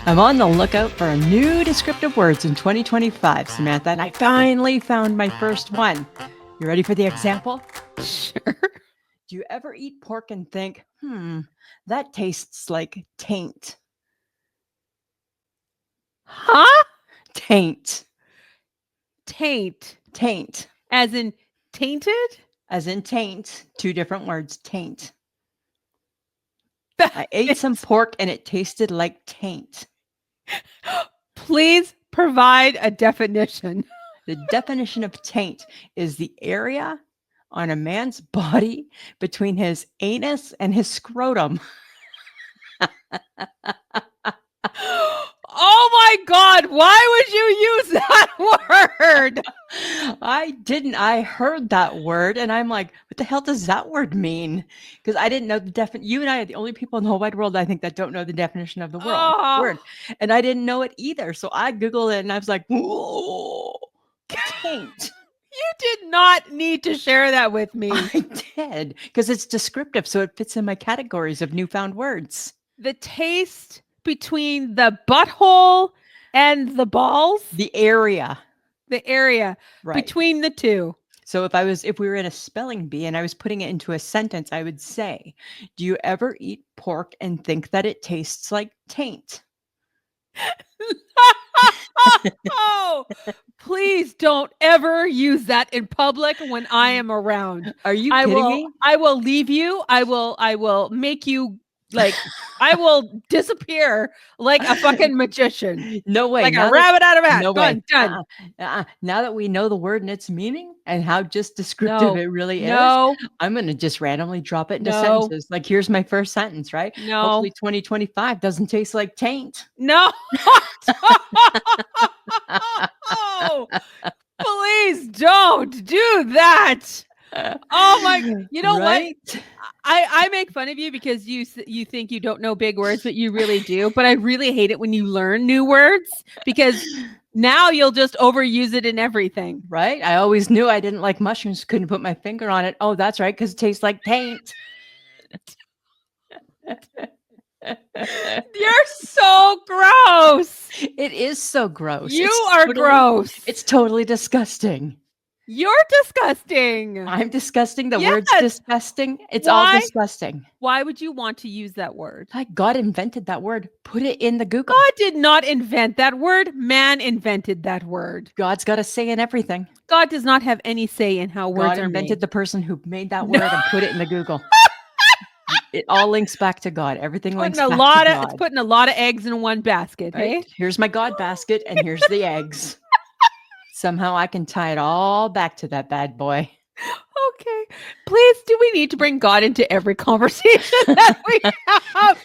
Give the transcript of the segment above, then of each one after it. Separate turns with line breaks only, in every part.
I'm on the lookout for new descriptive words in 2025, Samantha, and I finally found my first one. You ready for the example?
Sure.
Do you ever eat pork and think, that tastes like taint?
Huh?
Taint.
Taint.
Taint.
As in tainted?
As in taint. Two different words. Taint. I ate some pork and it tasted like taint.
Please provide a definition.
The definition of taint is the area on a man's body between his anus and his scrotum.
Oh my God, why would you use that word?
I didn't. I heard that word and I'm like, what the hell does that word mean? Because I didn't know the definition. You and I are the only people in the whole wide world, I think, that don't know the definition of the word. And I didn't know it either. So I Googled it and I was like, whoa, taint.
You did not need to share that with me.
I did, because it's descriptive. So it fits in my categories of newfound words.
The taste between the butthole and the balls?
The area.
Right. Between the two.
So if we were in a spelling bee and I was putting it into a sentence, I would say, do you ever eat pork and think that it tastes like taint?
Oh, please don't ever use that in public when I am around.
Are you kidding me?
I will leave you. I will make you I will disappear like a fucking magician.
No way.
Like a rabbit out of a hat.
No way.
Done.
Now that we know the word and its meaning and how just descriptive it really is, I'm going to just randomly drop it into sentences. Like, here's my first sentence, right?
No.
Hopefully 2025 doesn't taste like taint.
No. Please don't do that. Oh my, you know what? I make fun of you because you think you don't know big words, but you really do. But I really hate it when you learn new words because now you'll just overuse it in everything.
Right? I always knew I didn't like mushrooms. Couldn't put my finger on it. Oh, that's right. Because it tastes like taint.
You're so gross.
It is so gross.
You are gross.
It's totally disgusting.
You're disgusting.
I'm disgusting. The word's disgusting. It's all disgusting.
Why would you want to use that word?
Like, God invented that word. Put it in the Google.
God did not invent that word. Man invented that word.
God's got a say in everything.
God does not have any say in how words are made.
God invented the person who made that word and put it in the Google. It all links back to God. Everything links back to God.
It's putting a lot of eggs in one basket.
Right? Hey? Here's my God basket and here's the eggs. Somehow I can tie it all back to that bad boy.
Okay. Please, do we need to bring God into every conversation that we have?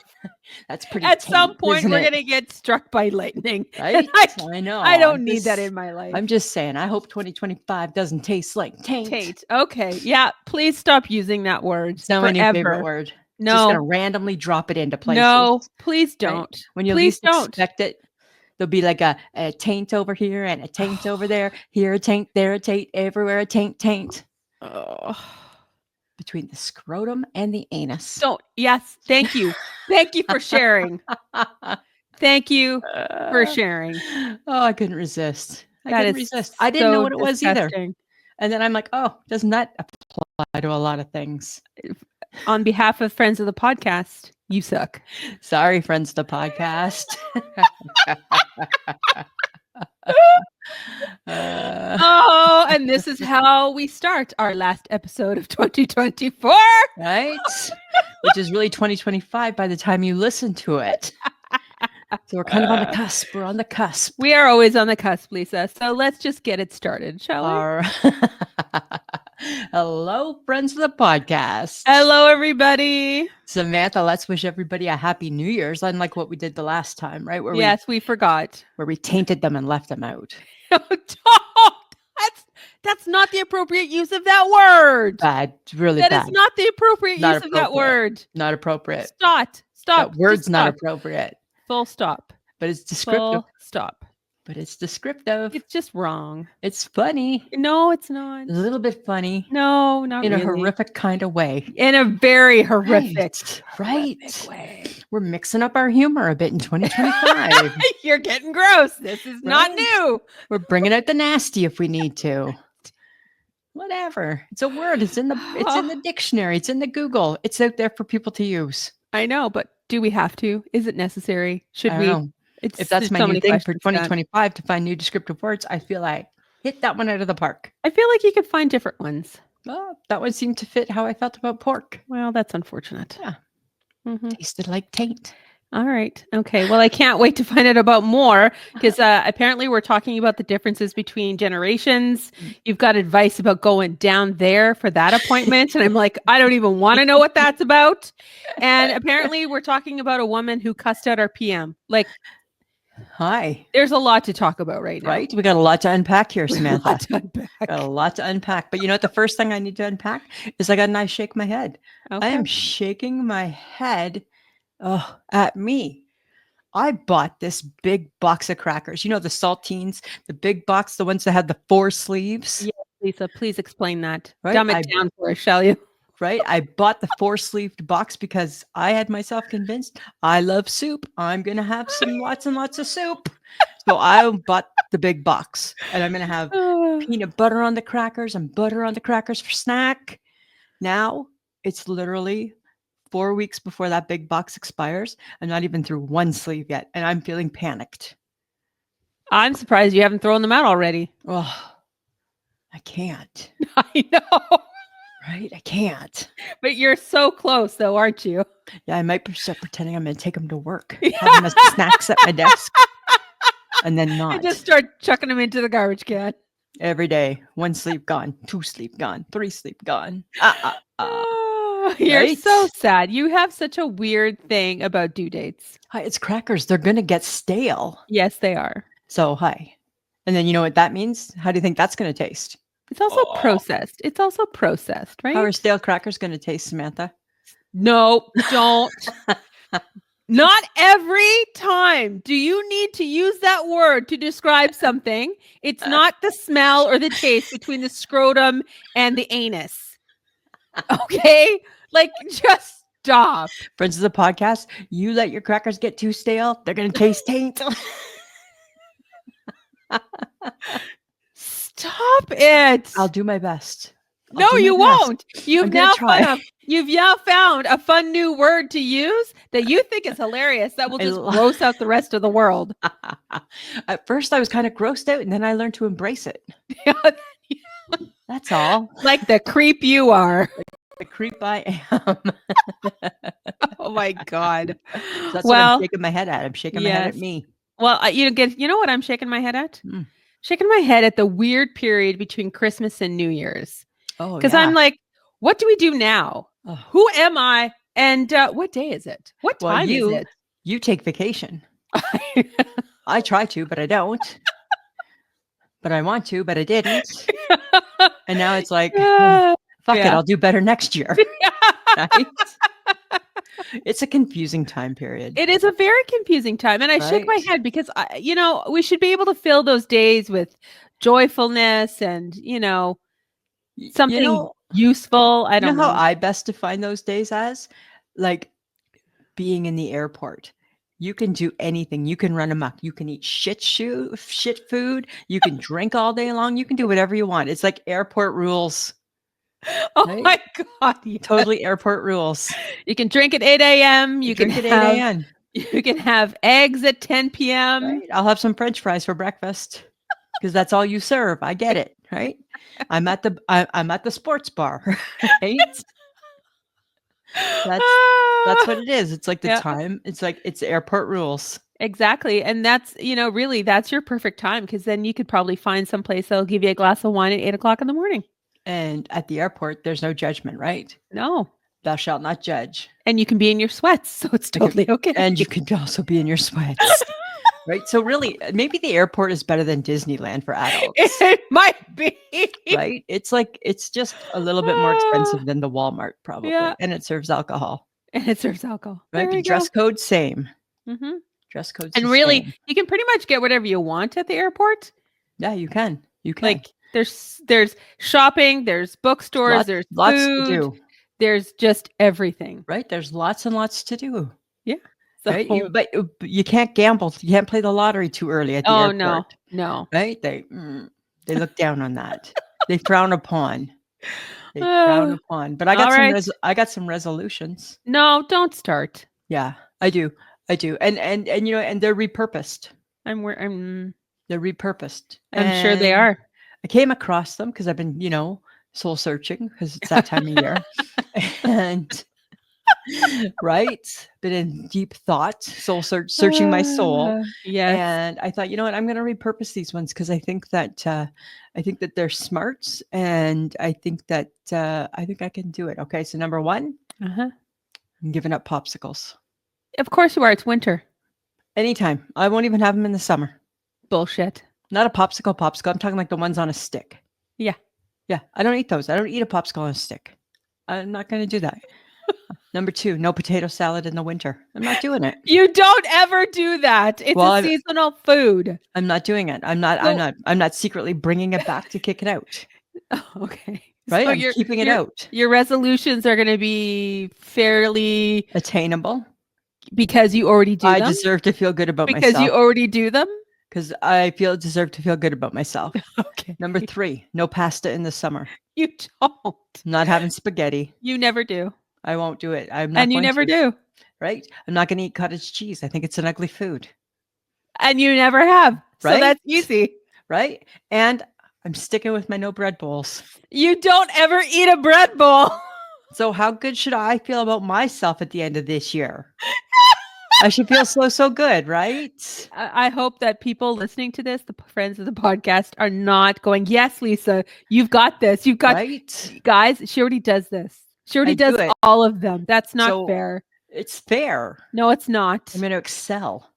That's pretty
At some point, we're going to get struck by lightning.
Right? I know.
I don't need that in my life.
I'm just saying, I hope 2025 doesn't taste like taint.
Taint. Okay. Yeah. Please stop using that word.
It's not my new favorite word.
No.
Just going to randomly drop it into places.
No, please don't.
Right? When you least expect it. There'll be like a taint over here and a taint over there. Here a taint, there a taint, everywhere a taint.
Oh.
Between the scrotum and the anus.
Yes, thank you. Thank you for sharing. Thank you for sharing.
Oh, I couldn't resist. I didn't know what it was either. And then I'm like, oh, doesn't that apply to a lot of things?
On behalf of friends of the podcast, you suck.
Sorry, friends of the podcast.
And this is how we start our last episode of 2024.
Right? Which is really 2025 by the time you listen to it. So we're kind of on the cusp. We're on the cusp.
We are always on the cusp, Lisa. So let's just get it started, shall we?
Hello, friends of the podcast.
Hello, everybody.
Samantha, let's wish everybody a happy New Year's, unlike what we did the last time, right?
We forgot.
Where we tainted them and left them out.
That's not the appropriate use of that word.
Bad, really
bad.
That
is not the appropriate use of that word.
Not appropriate.
Stop.
That word's not appropriate.
Full stop.
But it's descriptive.
Full stop.
But it's descriptive.
It's just wrong.
It's funny.
No, it's not.
A little bit funny.
No, not
in
really.
In a horrific kind of way.
In a very horrific
right.
way.
We're mixing up our humor a bit in 2025.
You're getting gross. This is not
Right?
new.
We're bringing out the nasty if we need to. Whatever. It's a word. It's in the dictionary. It's in the Google. It's out there for people to use.
I know, but do we have to? Is it necessary? Should
I
we?
don't know. If that's my new thing for 2025 to find new descriptive words, I feel like hit that one out of the park.
I feel like you could find different ones.
Well, that one seemed to fit how I felt about pork.
Well, that's unfortunate.
Yeah. Tasted like taint.
All right. Okay. Well, I can't wait to find out about more because apparently we're talking about the differences between generations. You've got advice about going down there for that appointment. And I'm like, I don't even want to know what that's about. And apparently we're talking about a woman who cussed out our PM. Like,
hi.
There's a lot to talk about right now.
Right? We got a lot to unpack here, Samantha.
Got
a lot to unpack. But you know what? The first thing I need to unpack is I got a nice shake my head. Okay. I am shaking my head at me. I bought this big box of crackers. You know, the saltines, the big box, the ones that had the 4 sleeves.
Yes, Lisa, please explain that.
Right?
Dumb it down for us, shall you?
Right? I bought the 4-sleeved box because I had myself convinced I love soup. I'm going to have some lots and lots of soup. So I bought the big box and I'm going to have peanut butter on the crackers and butter on the crackers for snack. Now it's literally 4 weeks before that big box expires. I'm not even through 1 sleeve yet. And I'm feeling panicked.
I'm surprised you haven't thrown them out already.
Oh, I can't.
I know.
Right? I can't.
But you're so close though, aren't you?
Yeah, I might start pretending I'm going to take them to work. Have them as snacks at my desk. And then not.
And just start chucking them into the garbage can.
Every day. 1 sleeve gone. 2 sleeve gone. 3 sleeve gone.
You're
right?
so sad. You have such a weird thing about due dates.
Hi, it's crackers. They're going to get stale.
Yes, they are.
So, hi. And then you know what that means? How do you think that's going to taste?
It's also processed. It's also processed, right?
How are stale crackers going to taste, Samantha?
No, don't. Not every time do you need to use that word to describe something. It's not the smell or the taste between the scrotum and the anus. Okay? Like, just stop.
Friends of the podcast, you let your crackers get too stale, they're going to taste taint.
Stop it.
I'll do my best.
No, you won't. You've now found a fun new word to use that you think is hilarious that will just gross out the rest of the world.
At first, I was kind of grossed out, and then I learned to embrace it. That's all.
Like the creep you are.
The creep I am.
Oh my God.
That's what I'm shaking my head at. I'm shaking my head at me.
Well, you know what I'm shaking my head at? Shaking my head at the weird period between Christmas and New Year's. Oh, because I'm like, what do we do now? Oh. Who am I? And what day is it? What time is it?
You take vacation. I try to, but I don't. But I want to, but I didn't. And now it's like, fuck it, I'll do better next year. Right? It's a confusing time period.
It is a very confusing time. And I shake my head because, we should be able to fill those days with joyfulness and, something useful. I don't know.
How I best define those days as? Like being in the airport. You can do anything. You can run amok. You can eat shit food. You can drink all day long. You can do whatever you want. It's like airport rules.
Oh right? My God. Yes.
Totally airport rules.
You can drink at 8 a.m. You can
drink at 8 a.m.
You can have eggs at 10 p.m.
Right? I'll have some French fries for breakfast because that's all you serve. I get it. Right. I'm at the sports bar. Right. That's what it is. It's like the time. It's like it's airport rules.
Exactly. And that's, really that's your perfect time because then you could probably find someplace that'll give you a glass of wine at 8 o'clock in the morning.
And at the airport, there's no judgment, right?
No.
Thou shalt not judge.
And you can be in your sweats, so it's totally okay.
And you could also be in your sweats. Right? So really, maybe the airport is better than Disneyland for adults.
It might be.
Right? It's just a little bit more expensive than the Walmart, probably. Yeah. And it serves alcohol.
And it serves alcohol.
Right? But dress code, same.
Mm-hmm.
Dress code,
and really, same. You can pretty much get whatever you want at the airport.
Yeah, you can. You can.
Like, there's shopping, there's bookstores, there's
lots
food,
to do.
There's just everything.
Right? There's lots and lots to do.
Yeah. So,
right? But you can't gamble. You can't play the lottery too early at the airport.
No.
Right? They look down on that. They frown upon. They frown upon. But I got I got some resolutions.
No, don't start.
Yeah, I do. And you know, and they're repurposed.
They're
repurposed.
I'm sure they are.
I came across them because I've been, you know, soul searching because it's that time of year. And right, been in deep thought, searching my soul.
Yes.
And I thought, you know what, I'm going to repurpose these ones because I think that they're smart, and I think that I can do it. Okay, so number one, I'm giving up popsicles.
Of course you are. It's winter.
Anytime. I won't even have them in the summer.
Bullshit.
Not a popsicle. I'm talking like the ones on a stick.
Yeah.
Yeah. I don't eat those. I don't eat a popsicle on a stick. I'm not going to do that. Number two, no potato salad in the winter. I'm not doing it.
You don't ever do that. It's a seasonal food.
I'm not doing it. I'm not secretly bringing it back to kick it out.
Okay.
Right? So I'm keeping it out.
Your resolutions are going to be fairly
attainable.
Because you already do them?
I deserve to feel good about myself.
Because you already do them?
Because I deserve to feel good about myself. Okay. Number three, no pasta in the summer.
You don't.
Not having spaghetti.
You never do.
I won't do it. I'm not.
And you never do.
Right? I'm not going to eat cottage cheese. I think it's an ugly food.
And you never have. Right? So that's easy.
Right? And I'm sticking with my no bread bowls.
You don't ever eat a bread bowl.
So how good should I feel about myself at the end of this year? I should feel so good, right?
I hope that people listening to this, the friends of the podcast, are not going, yes, Lisa, you've got this. You've got, guys, she already does this. She already does all of them. That's not fair.
It's fair.
No, it's not.
I'm going to excel.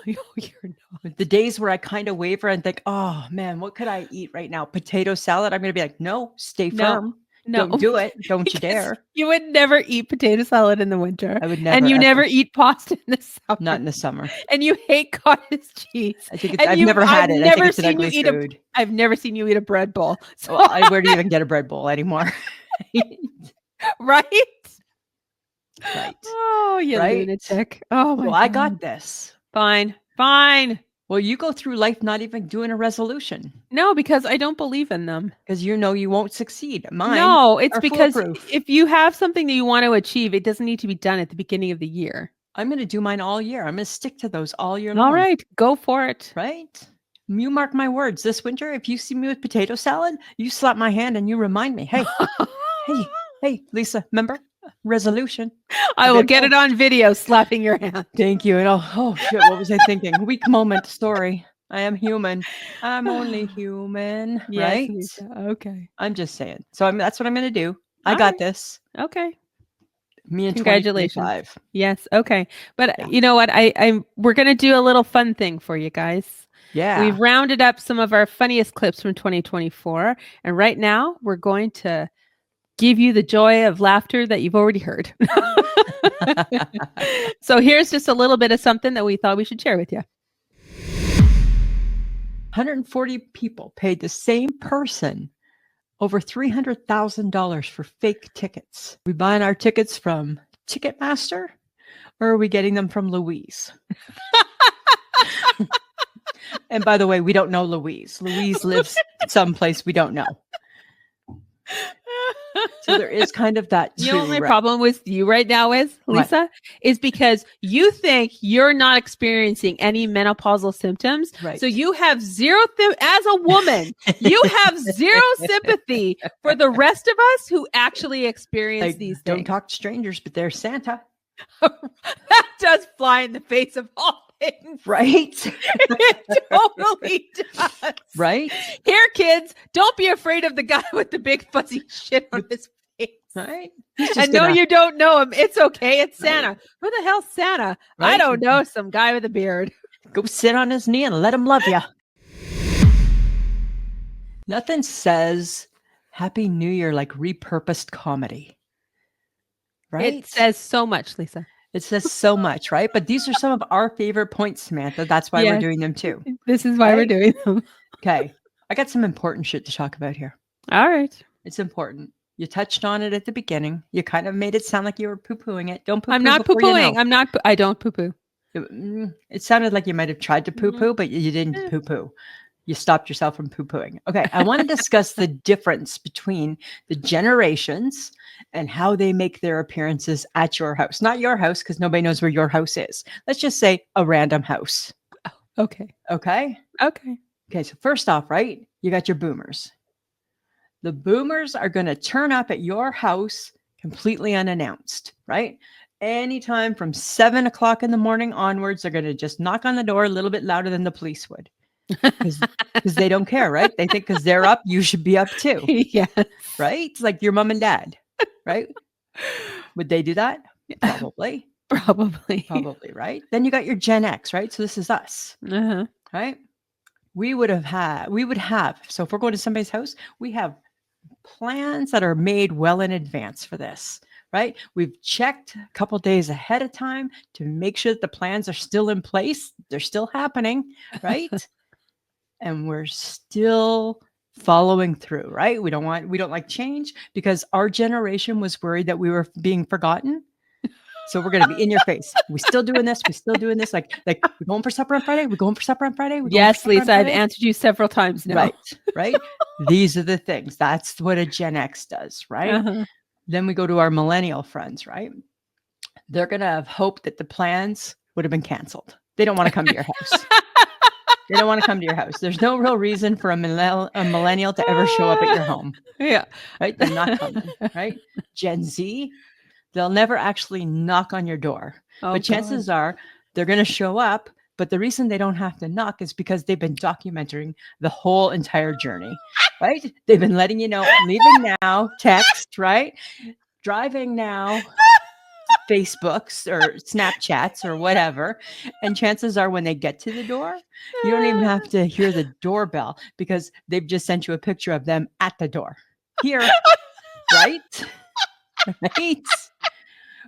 You're not. The days where I kind of waver and think, oh man, what could I eat right now? Potato salad. I'm going to be like, no, stay firm. No. Don't do it. Don't you dare.
You would never eat potato salad in the winter.
I would never.
And you never eat pasta in the summer.
Not in the summer.
And you hate cottage cheese.
I think I've never had it. I think it's an ugly food.
I've never seen you eat a bread bowl.
So where do you even get a bread bowl anymore?
Right?
Right.
Oh, you lunatic. Oh my God.
I got this.
Fine.
Well, you go through life not even doing a resolution.
No, because I don't believe in them.
Because you know you won't succeed. Mine.
No, it's because if you have something that you want to achieve, it doesn't need to be done at the beginning of the year.
I'm going to do mine all year. I'm going to stick to those all year long.
All right, go for it.
Right? You mark my words. This winter, if you see me with potato salad, you slap my hand and you remind me, hey, hey, Lisa, remember? Resolution.
I will get it on video, slapping your hand.
Thank you. And oh shit, what was I thinking? Weak moment story. I am human. I'm only human. Yes, right?
Lisa. Okay.
I'm just saying. So that's what I'm going to do. I got this.
Okay.
Me and
congratulations. Yes. Okay. But you know what? We're going to do a little fun thing for you guys.
Yeah.
We've rounded up some of our funniest clips from 2024. And right now we're going to give you the joy of laughter that you've already heard. So here's just a little bit of something that we thought we should share with you.
140 people paid the same person over $300,000 for fake tickets. We buying our tickets from Ticketmaster, or are we getting them from Louise? And by the way, we don't know Louise. Louise lives someplace we don't know. So there is kind of that too.
You know what my problem with you right now is, Lisa? Is because you think you're not experiencing any menopausal symptoms.
Right.
So you have zero, as a woman, you have zero sympathy for the rest of us who actually experience these things.
Don't talk to strangers, but there's Santa.
That does fly in the face of all things.
Right?
It totally does.
Right?
Here, kids, don't be afraid of the guy with the big fuzzy shit on his face.
Right?
And no, you don't know him. It's okay. It's Santa. Who the hell's Santa? Right? I don't know. Some guy with a beard.
Go sit on his knee and let him love you. Nothing says Happy New Year like repurposed comedy. Right?
It says so much, Lisa.
It says so much, right? But these are some of our favorite points, Samantha. That's why we're doing them too.
This is why we're doing them.
Okay. I got some important shit to talk about here.
All right.
It's important. You touched on it at the beginning. You kind of made it sound like you were poo-pooing it. Don't poo-poo.
I'm not poo-pooing. I don't poo-poo.
It sounded like you might have tried to poo-poo, but you didn't poo-poo. You stopped yourself from poo-pooing. Okay, I want to discuss the difference between the generations and how they make their appearances at your house. Not your house, because nobody knows where your house is. Let's just say a random house.
Okay.
Okay?
Okay.
Okay, so first off, right, you got your boomers. The boomers are going to turn up at your house completely unannounced, right? Anytime from 7 o'clock in the morning onwards, they're going to just knock on the door a little bit louder than the police would. Because they don't care, right? They think because they're up, you should be up too.
Yes.
Right? It's like your mom and dad, right? Would they do that? Probably.
Probably,
right? Then you got your Gen X, right? So this is us, right? We would have. So if we're going to somebody's house, we have plans that are made well in advance for this, right? We've checked a couple days ahead of time to make sure that the plans are still in place. They're still happening, right? And we're still following through, right? We don't like change because our generation was worried that we were being forgotten. So we're going to be in your face. We still doing this. Like we're going for supper on Friday. We're going for supper on Friday.
Yes, Lisa, I've answered you several times now.
Right. These are the things. That's what a Gen X does, right? Then we go to our millennial friends, right? They're going to have hope that the plans would have been canceled. They don't want to come to your house. They don't want to come to your house. There's no real reason for a millennial to ever show up at your home.
Yeah.
Right? They're not coming, right? Gen Z, they'll never actually knock on your door. But chances are they're going to show up. But the reason they don't have to knock is because they've been documenting the whole entire journey, right? They've been letting you know, leaving now, text, right? Driving now, Facebooks or Snapchats or whatever. And chances are when they get to the door, you don't even have to hear the doorbell because they've just sent you a picture of them at the door. Here, right? Right?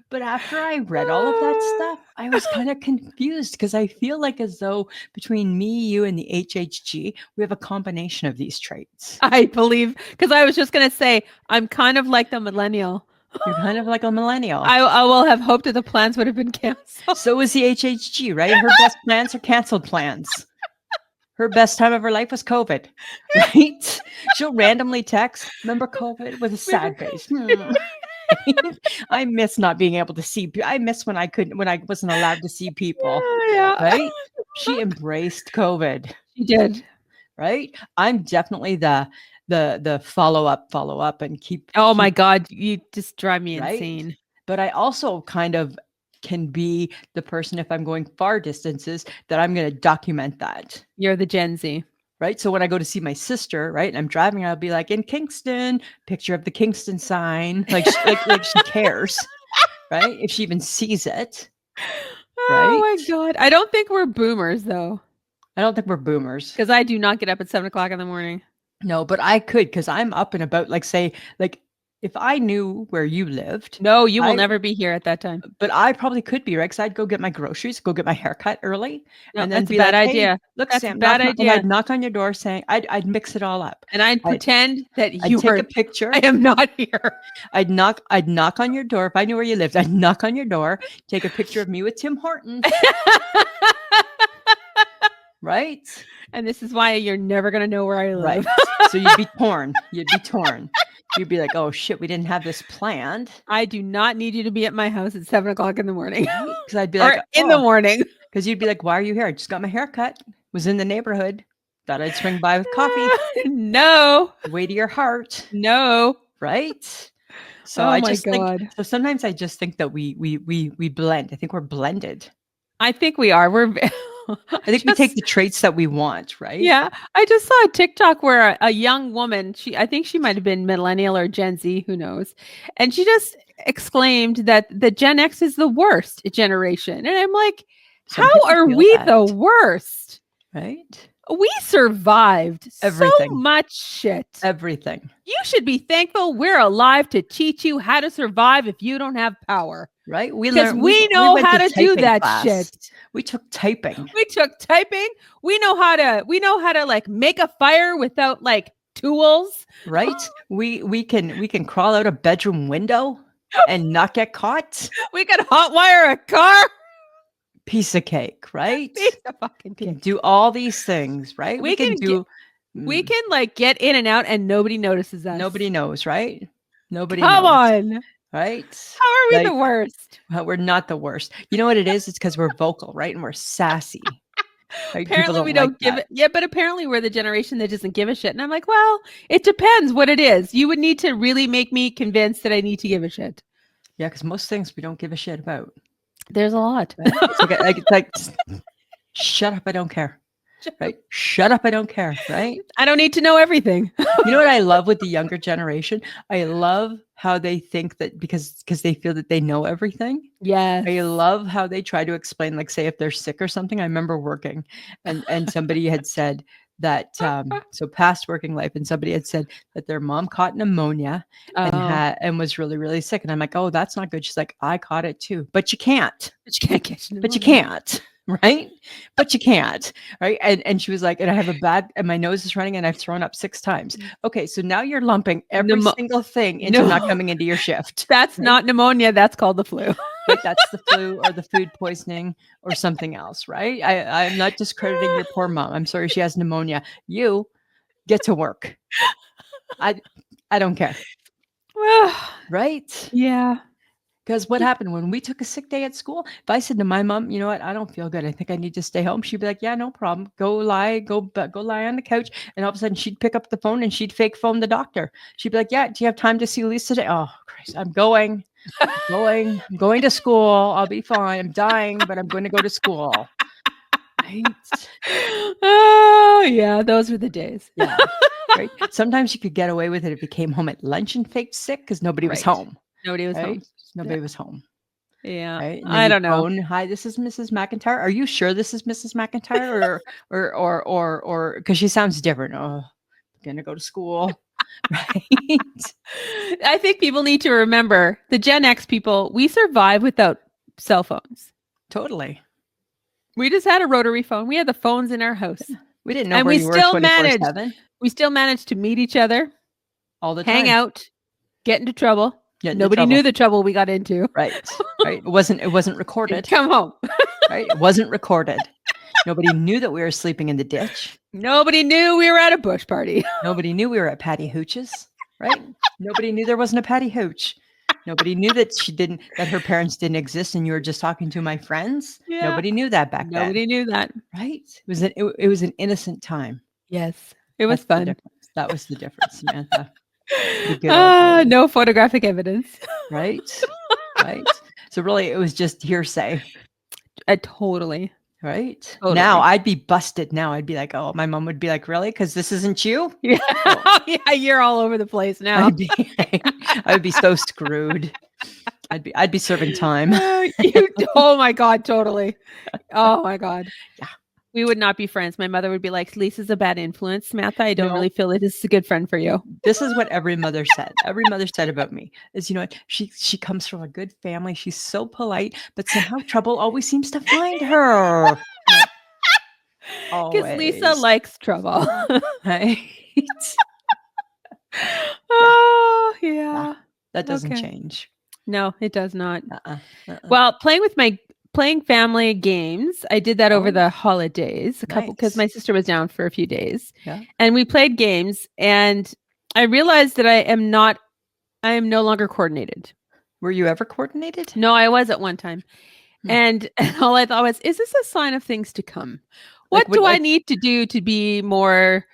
But after I read all of that stuff, I was kind of confused because I feel like as though between me, you, and the HHG, we have a combination of these traits.
I believe, because I was just going to say, I'm kind of like the millennial.
You're kind of like a millennial.
I will have hoped that the plans would have been canceled.
So is the HHG, right? Her best plans are canceled plans. Her best time of her life was COVID, right? She'll randomly text, remember COVID, with a sad face. I miss not being able to see. I miss when I wasn't allowed to see people.
Yeah.
Right? She embraced COVID.
She did.
Right? I'm definitely the follow up and keep.
Oh my God, you just drive me insane.
But I also kind of can be the person if I'm going far distances that I'm going to document that.
You're the Gen Z.
Right. So when I go to see my sister, right, and I'm driving, I'll be like, in Kingston, picture of the Kingston sign, like she cares, right? If she even sees it. Right?
Oh my God. I don't think we're boomers though.
I don't think we're boomers.
Because I do not get up at 7 o'clock in the morning.
No, but I could because I'm up and about, like say, like if I knew where you lived.
No, you will never be here at that time.
But I probably could be, right? Because I'd go get my groceries, go get my haircut early.
No,
and then
that's
be
a bad
like,
idea.
Hey, look,
that's
Sam,
a bad idea.
And I'd knock on your door saying, I'd mix it all up.
And I'd pretend that you
I'd take a picture.
I am not here.
I'd knock on your door. If I knew where you lived, I'd knock on your door, take a picture of me with Tim Hortons. Right?
And this is why you're never going to know where I live.
Right. So you'd be torn. You'd be like, oh shit, we didn't have this planned.
I do not need you to be at my house at 7 o'clock in the morning.
Because I'd be like,
in the morning.
Because you'd be like, why are you here? I just got my hair cut. Was in the neighborhood. Thought I'd swing by with coffee.
No.
Way to your heart.
No.
Right? So so sometimes I just think that we blend. I think we're blended.
I think we are.
I think we take the traits that we want, right?
Yeah. I just saw a TikTok where a young woman, I think she might have been millennial or Gen Z, who knows. And she just exclaimed that the Gen X is the worst generation. And I'm like, how are we the worst?
Right?
We survived
everything.
So much shit.
Everything.
You should be thankful we're alive to teach you how to survive if you don't have power.
Right?
Because we know how to do that shit.
We took typing.
We know how to like make a fire without like tools.
Right? we can crawl out a bedroom window and not get caught.
We can hotwire a car.
piece of cake, right?
Piece of fucking
Can
cake.
do all these things, right?
We can like get in and out and nobody notices us.
Nobody knows, right? Nobody
Come
knows.
on.
Right?
How are we
Like,
the worst?
well, we're not the worst. You know what it is? It's because we're vocal, right? And we're sassy. Right? People
Apparently we
like
don't give
that.
it. Yeah, but apparently we're the generation that doesn't give a shit. And I'm like, well, it depends what it is. You would need to really make me convinced that I need to give a shit.
Yeah, because most things we don't give a shit about.
There's a lot.
Right? It's like, shut up, I don't care. Right? Shut up, I don't care. Right?
I don't need to know everything.
You know what I love with the younger generation? I love how they think that because they feel that they know everything.
Yes.
I love how they try to explain, like, say, if they're sick or something. I remember working and somebody had said that, so past working life, and somebody had said that their mom caught pneumonia and was really, really sick. And I'm like, oh, that's not good. She's like, I caught it too, but you can't.
But you can't catch pneumonia.
But you can't. Right? But you can't. Right? And she was like, and I have and my nose is running and I've thrown up 6 times. Okay, so now you're lumping every single thing into not coming into your shift.
That's right? Not pneumonia. That's called the flu.
Right? That's the flu or the food poisoning or something else, right? I'm not discrediting your poor mom. I'm sorry she has pneumonia. You get to work. I don't care. Right?
Yeah.
Because what happened when we took a sick day at school? If I said to my mom, you know what, I don't feel good. I think I need to stay home. She'd be like, yeah, no problem. Go lie on the couch. And all of a sudden she'd pick up the phone and she'd fake phone the doctor. She'd be like, yeah, do you have time to see Lisa today? Oh, Christ, I'm going to school. I'll be fine. I'm dying, but I'm going to go to school. Right?
Oh, yeah. Those were the days.
Yeah. Right. Sometimes you could get away with it if you came home at lunch and faked sick because nobody was home.
Nobody was home.
Nobody was home.
Yeah.
Right?
I don't know.
Hi, this is Mrs. McIntyre. Are you sure this is Mrs. McIntyre or because she sounds different? Oh, I'm gonna go to school. Right.
I think people need to remember the Gen X people, we survive without cell phones.
Totally.
We just had a rotary phone. We had the phones in our house.
We didn't know where you were 24/7.
We still managed to meet each other
all the time.
Hang out, get into trouble. Nobody knew the trouble we got into.
Right. Right. It wasn't recorded.
Come home.
Right. It wasn't recorded. Nobody knew that we were sleeping in the ditch.
Nobody knew we were at a bush party.
Nobody knew we were at Patty Hooch's. Right. Nobody knew there wasn't a Patty Hooch. Nobody knew that that her parents didn't exist and you were just talking to my friends. Yeah. Nobody knew that back then.
Nobody knew that.
Right. It was an innocent time.
Yes. It was fun.
That was the difference, Samantha.
No photographic evidence.
Right. Right. So really it was just hearsay.
Totally.
Right. Totally. Now I'd be busted. Now I'd be like, oh, my mom would be like, really? Because this isn't you?
Yeah. Oh. Yeah, you're all over the place now.
I'd be so screwed. I'd be serving time.
Oh my God, totally. Oh my God. Yeah. We would not be friends. My mother would be like, Lisa's a bad influence. Samantha, I don't really feel like this is a good friend for you.
This is what every mother said. Every mother said about me is, you know what? She comes from a good family. She's so polite, but somehow trouble always seems to find her.
Because Lisa likes trouble.
Right?
Oh, yeah.
That doesn't change.
No, it does not. Well, playing family games. I did that over the holidays, because my sister was down for a few days, and we played games. And I realized that I am no longer coordinated.
Were you ever coordinated?
No, I was at one time, and all I thought was, "Is this a sign of things to come? What do I need to do to be more?"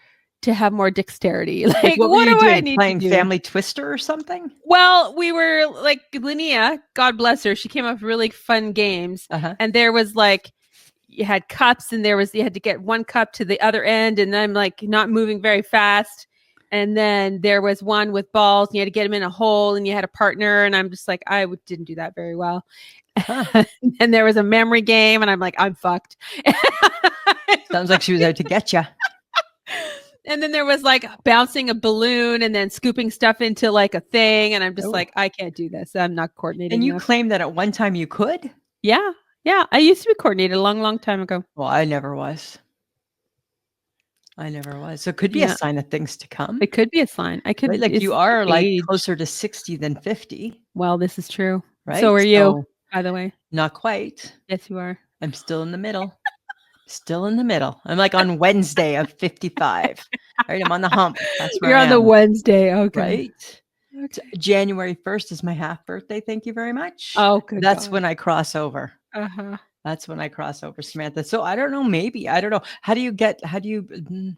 To have more dexterity. Like
what do I need playing to do? Family Twister or something?
Well, we were like Linnea, God bless her. She came up with really fun games. And there was like, you had cups and you had to get one cup to the other end. And I'm like not moving very fast. And then there was one with balls and you had to get them in a hole and you had a partner. And I'm just like, I didn't do that very well. And there was a memory game and I'm like, I'm fucked.
Sounds like she was out to get you.
And then there was like bouncing a balloon and then scooping stuff into like a thing. And I'm just like, I can't do this. I'm not coordinating.
And you claimed that at one time you could?
Yeah. Yeah. I used to be coordinated a long, long time ago.
Well, I never was. So it could be a sign of things to come.
It could be a sign.
Like you are like closer to 60 than 50.
Well, this is true. Right. So are you, by the way.
Not quite.
Yes, you are.
I'm still in the middle. Still in the middle. I'm like on Wednesday of 55. Right? I'm on the hump. That's where
You're
I
on the
am.
Wednesday. Okay.
Right?
Okay.
January 1st is my half birthday. Thank you very much.
Oh, good
That's
God.
when I cross over.
Uh-huh.
That's when I cross over, Samantha. So I don't know, maybe. I don't know. I don't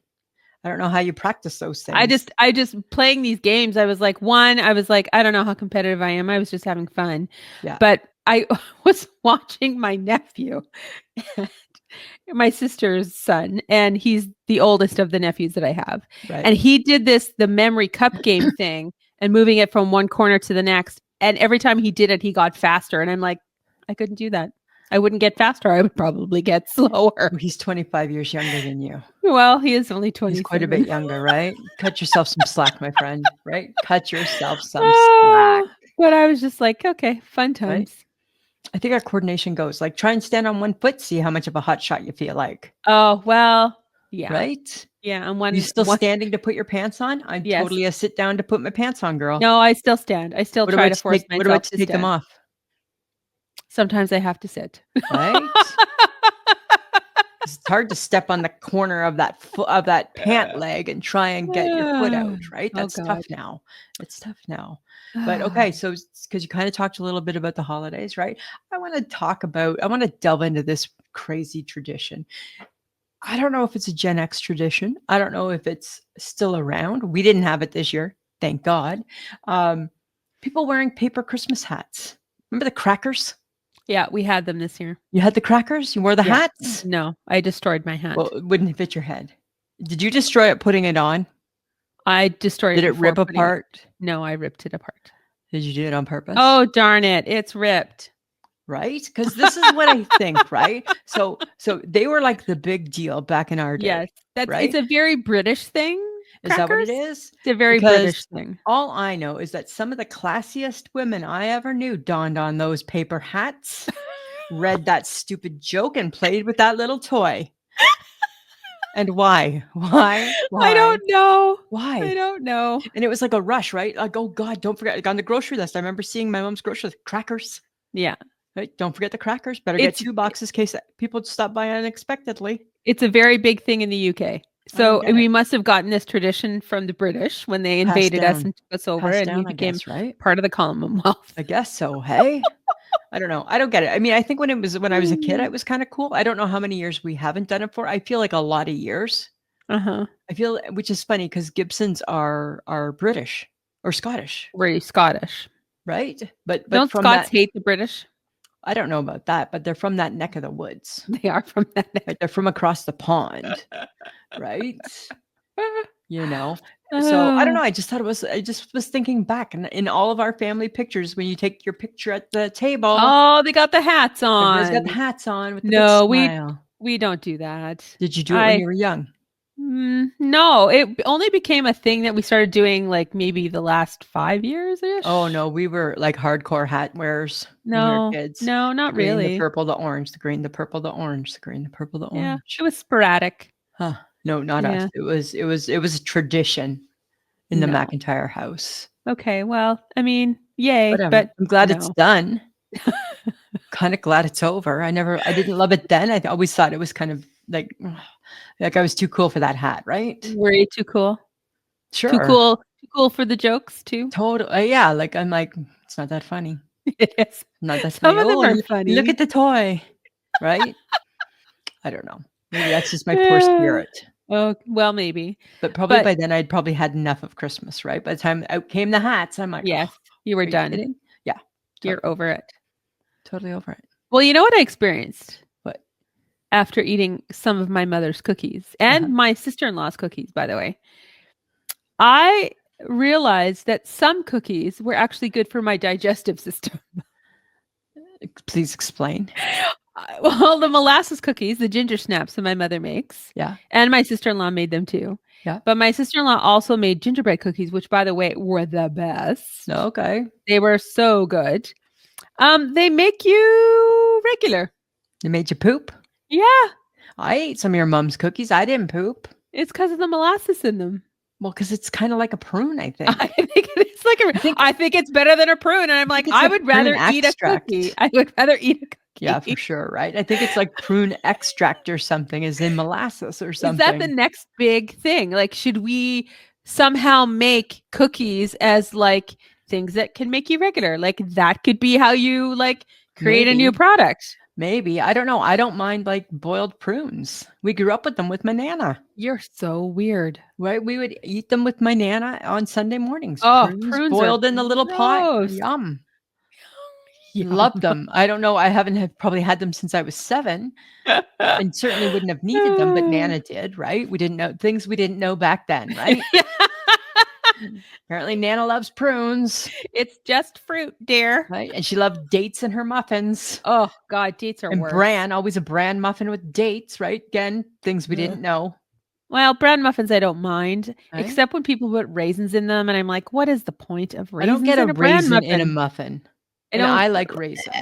know how you practice those things.
I just playing these games. I was like, I don't know how competitive I am. I was just having fun.
Yeah.
But I was watching my nephew, my sister's son, and he's the oldest of the nephews that I have.
Right.
And he did the memory cup game thing and moving it from one corner to the next. And every time he did it, he got faster. And I'm like, I couldn't do that. I wouldn't get faster. I would probably get slower.
He's 25 years younger than you.
Well, he is only 27.
He's quite a bit younger, right? Cut yourself some slack, my friend, right? Cut yourself some slack.
But I was just like, okay, fun times.
Right? I think our coordination goes like try and stand on one foot, see how much of a hot shot you feel like.
Oh, well, yeah.
Right?
Yeah. And
You still standing to put your pants on? I'm
Yes.
totally a sit down to put my pants on, girl.
No, I still stand. I still try to force myself
what about to
to
take them
stand.
off?
Sometimes I have to sit.
Right? It's hard to step on the corner of that pant leg and try and get your foot out, right? That's tough now. It's tough now. But okay, so because you kind of talked a little bit about the holidays, right? I want to delve into this crazy tradition. I don't know if it's a Gen X tradition. I don't know if it's still around. We didn't have it this year, thank God. People wearing paper Christmas hats. Remember the crackers?
Yeah, we had them this year.
You had the crackers? You wore the hats?
No, I destroyed my hat.
Well, it wouldn't fit your head. Did you destroy it putting it on?
I destroyed it.
Did it rip apart?
No, I ripped it apart.
Did you do it on purpose?
Oh, darn it. It's ripped.
Right? Because this is what I think, right? So they were like the big deal back in our day.
Yes.
Right?
It's a very British thing.
Is that what it is?
It's a very British thing.
All I know is that some of the classiest women I ever knew donned on those paper hats, read that stupid joke, and played with that little toy. And why? Why?
I don't know.
Why?
I don't know.
And it was like a rush, right? Like, oh God, don't forget. Like on the grocery list, I remember seeing my mom's grocery list, crackers.
Yeah.
Right? Don't forget the crackers. Better get 2 boxes in case people stop by unexpectedly.
It's a very big thing in the UK. So we must have gotten this tradition from the British when they invaded us and took us over, and we became part of the Commonwealth.
I guess so. Hey, I don't know. I don't get it. I mean, I think when I was a kid, it was kind of cool. I don't know how many years we haven't done it for. I feel like a lot of years. I feel, which is funny because Gibsons are British or Scottish.
We're Scottish,
right? But
don't Scots hate the British?
I don't know about that, but they're from that neck of the woods.
They are from that neck.
They're from across the pond, right? You know. So I don't know. I just was thinking back, and in all of our family pictures, when you take your picture at the table,
oh, they got the hats on.
Everybody's got the hats on with the big smile.
We don't do that.
Did you do it when you were young?
No, it only became a thing that we started doing like maybe the last 5 years-ish.
Oh no, we were like hardcore hat wearers when we were kids.
No, not
the green,
really.
The purple, the orange, the green, the purple, the orange, the green, the purple, the orange.
Yeah, it was sporadic.
Huh. No, not us. It was a tradition in the McIntyre house.
Okay, well, I mean, yay,
but I'm glad it's done. Kind of glad it's over. I didn't love it then. I always thought it was kind of like I was too cool for that hat, right?
Were you too cool?
Sure.
Too cool for the jokes too?
Totally. Yeah, like I'm like, it's not that funny.
It is.
Not that
Some
funny.
of them are funny.
Look at the toy. Right? I don't know. Maybe that's just my poor spirit.
Oh, well, maybe.
But probably by then I'd probably had enough of Christmas, right? By the time out came the hats, I'm like,
yes, you were done.
Yeah.
Totally. You're over it.
Totally over it.
Well, you know what I experienced?
What?
After eating some of my mother's cookies and my sister-in-law's cookies, by the way. I realized that some cookies were actually good for my digestive system.
Please explain.
Well, the molasses cookies, the ginger snaps that my mother makes.
Yeah.
And my sister-in-law made them too.
Yeah.
But my sister-in-law also made gingerbread cookies, which, by the way, were the best.
Okay.
They were so good. They make you regular.
They made you poop?
Yeah.
I ate some of your mom's cookies. I didn't poop.
It's because of the molasses in them.
Well, because it's kind of like a prune, I think.
I think it's like I think it's better than a prune. And I'm like, I would rather eat a cookie. I would rather eat a cookie.
Yeah, for sure, right? I think it's like prune extract or something is in molasses or something.
Is that the next big thing? Like, should we somehow make cookies as like things that can make you regular? Like that could be how you like create a new product.
Maybe. I don't know. I don't mind like boiled prunes. We grew up with them with my Nana.
You're so weird.
Right? We would eat them with my Nana on Sunday mornings.
Oh,
prunes boiled in the little pot. Yum. Loved them. I don't know. I haven't probably had them since I was 7 and certainly wouldn't have needed them, but Nana did, right? We didn't know things we didn't know back then, right? Apparently Nana loves prunes.
It's just fruit, dear.
Right? And she loved dates in her muffins.
Oh God, dates are worse.
Bran, always a bran muffin with dates, right? Again, things we didn't know.
Well, bran muffins I don't mind, right? Except when people put raisins in them, and I'm like, what is the point of raisins?
I don't get
in
a raisin in a muffin. And I like raisins.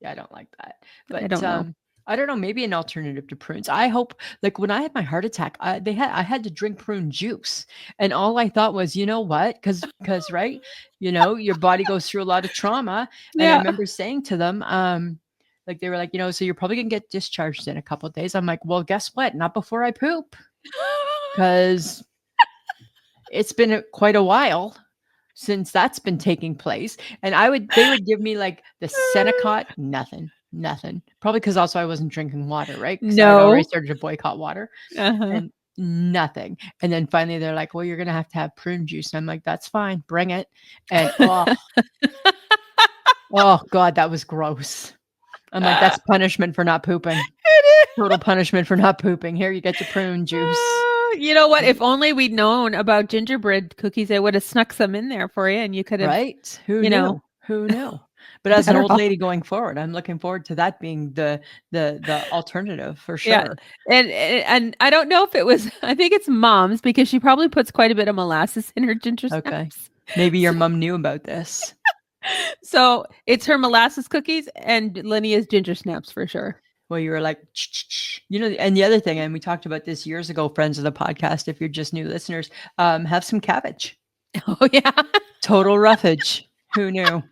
Yeah, I don't like that. But I don't know, maybe an alternative to prunes. I hope, like when I had my heart attack, I had to drink prune juice. And all I thought was, you know what? Because right, you know, your body goes through a lot of trauma. And I remember saying to them, like they were like, you know, so you're probably gonna get discharged in a couple of days. I'm like, well, guess what? Not before I poop. Because it's been quite a while since that's been taking place. And they would give me like the Senecot, nothing. Probably because also I wasn't drinking water, right? No. I already started to boycott water and nothing. And then finally they're like, well, you're going to have prune juice. And I'm like, that's fine. Bring it. And oh God, that was gross. I'm like, that's punishment for not pooping. It is. Total punishment for not pooping. Here, you get your prune juice.
You know what? If only we'd known about gingerbread cookies, I would have snuck some in there for you, and you could have. Right? Who knew? Who knew? But as an old lady going forward, I'm looking forward to that being the alternative for sure. Yeah. And I don't know if it was. I think it's Mom's because she probably puts quite a bit of molasses in her ginger snaps. Okay.
Maybe your mom knew about this.
So it's her molasses cookies and Linnea's ginger snaps for sure.
Well, you were like, you know, and the other thing, and we talked about this years ago, friends of the podcast, if you're just new listeners, have some cabbage.
Oh, yeah.
Total roughage. Who knew?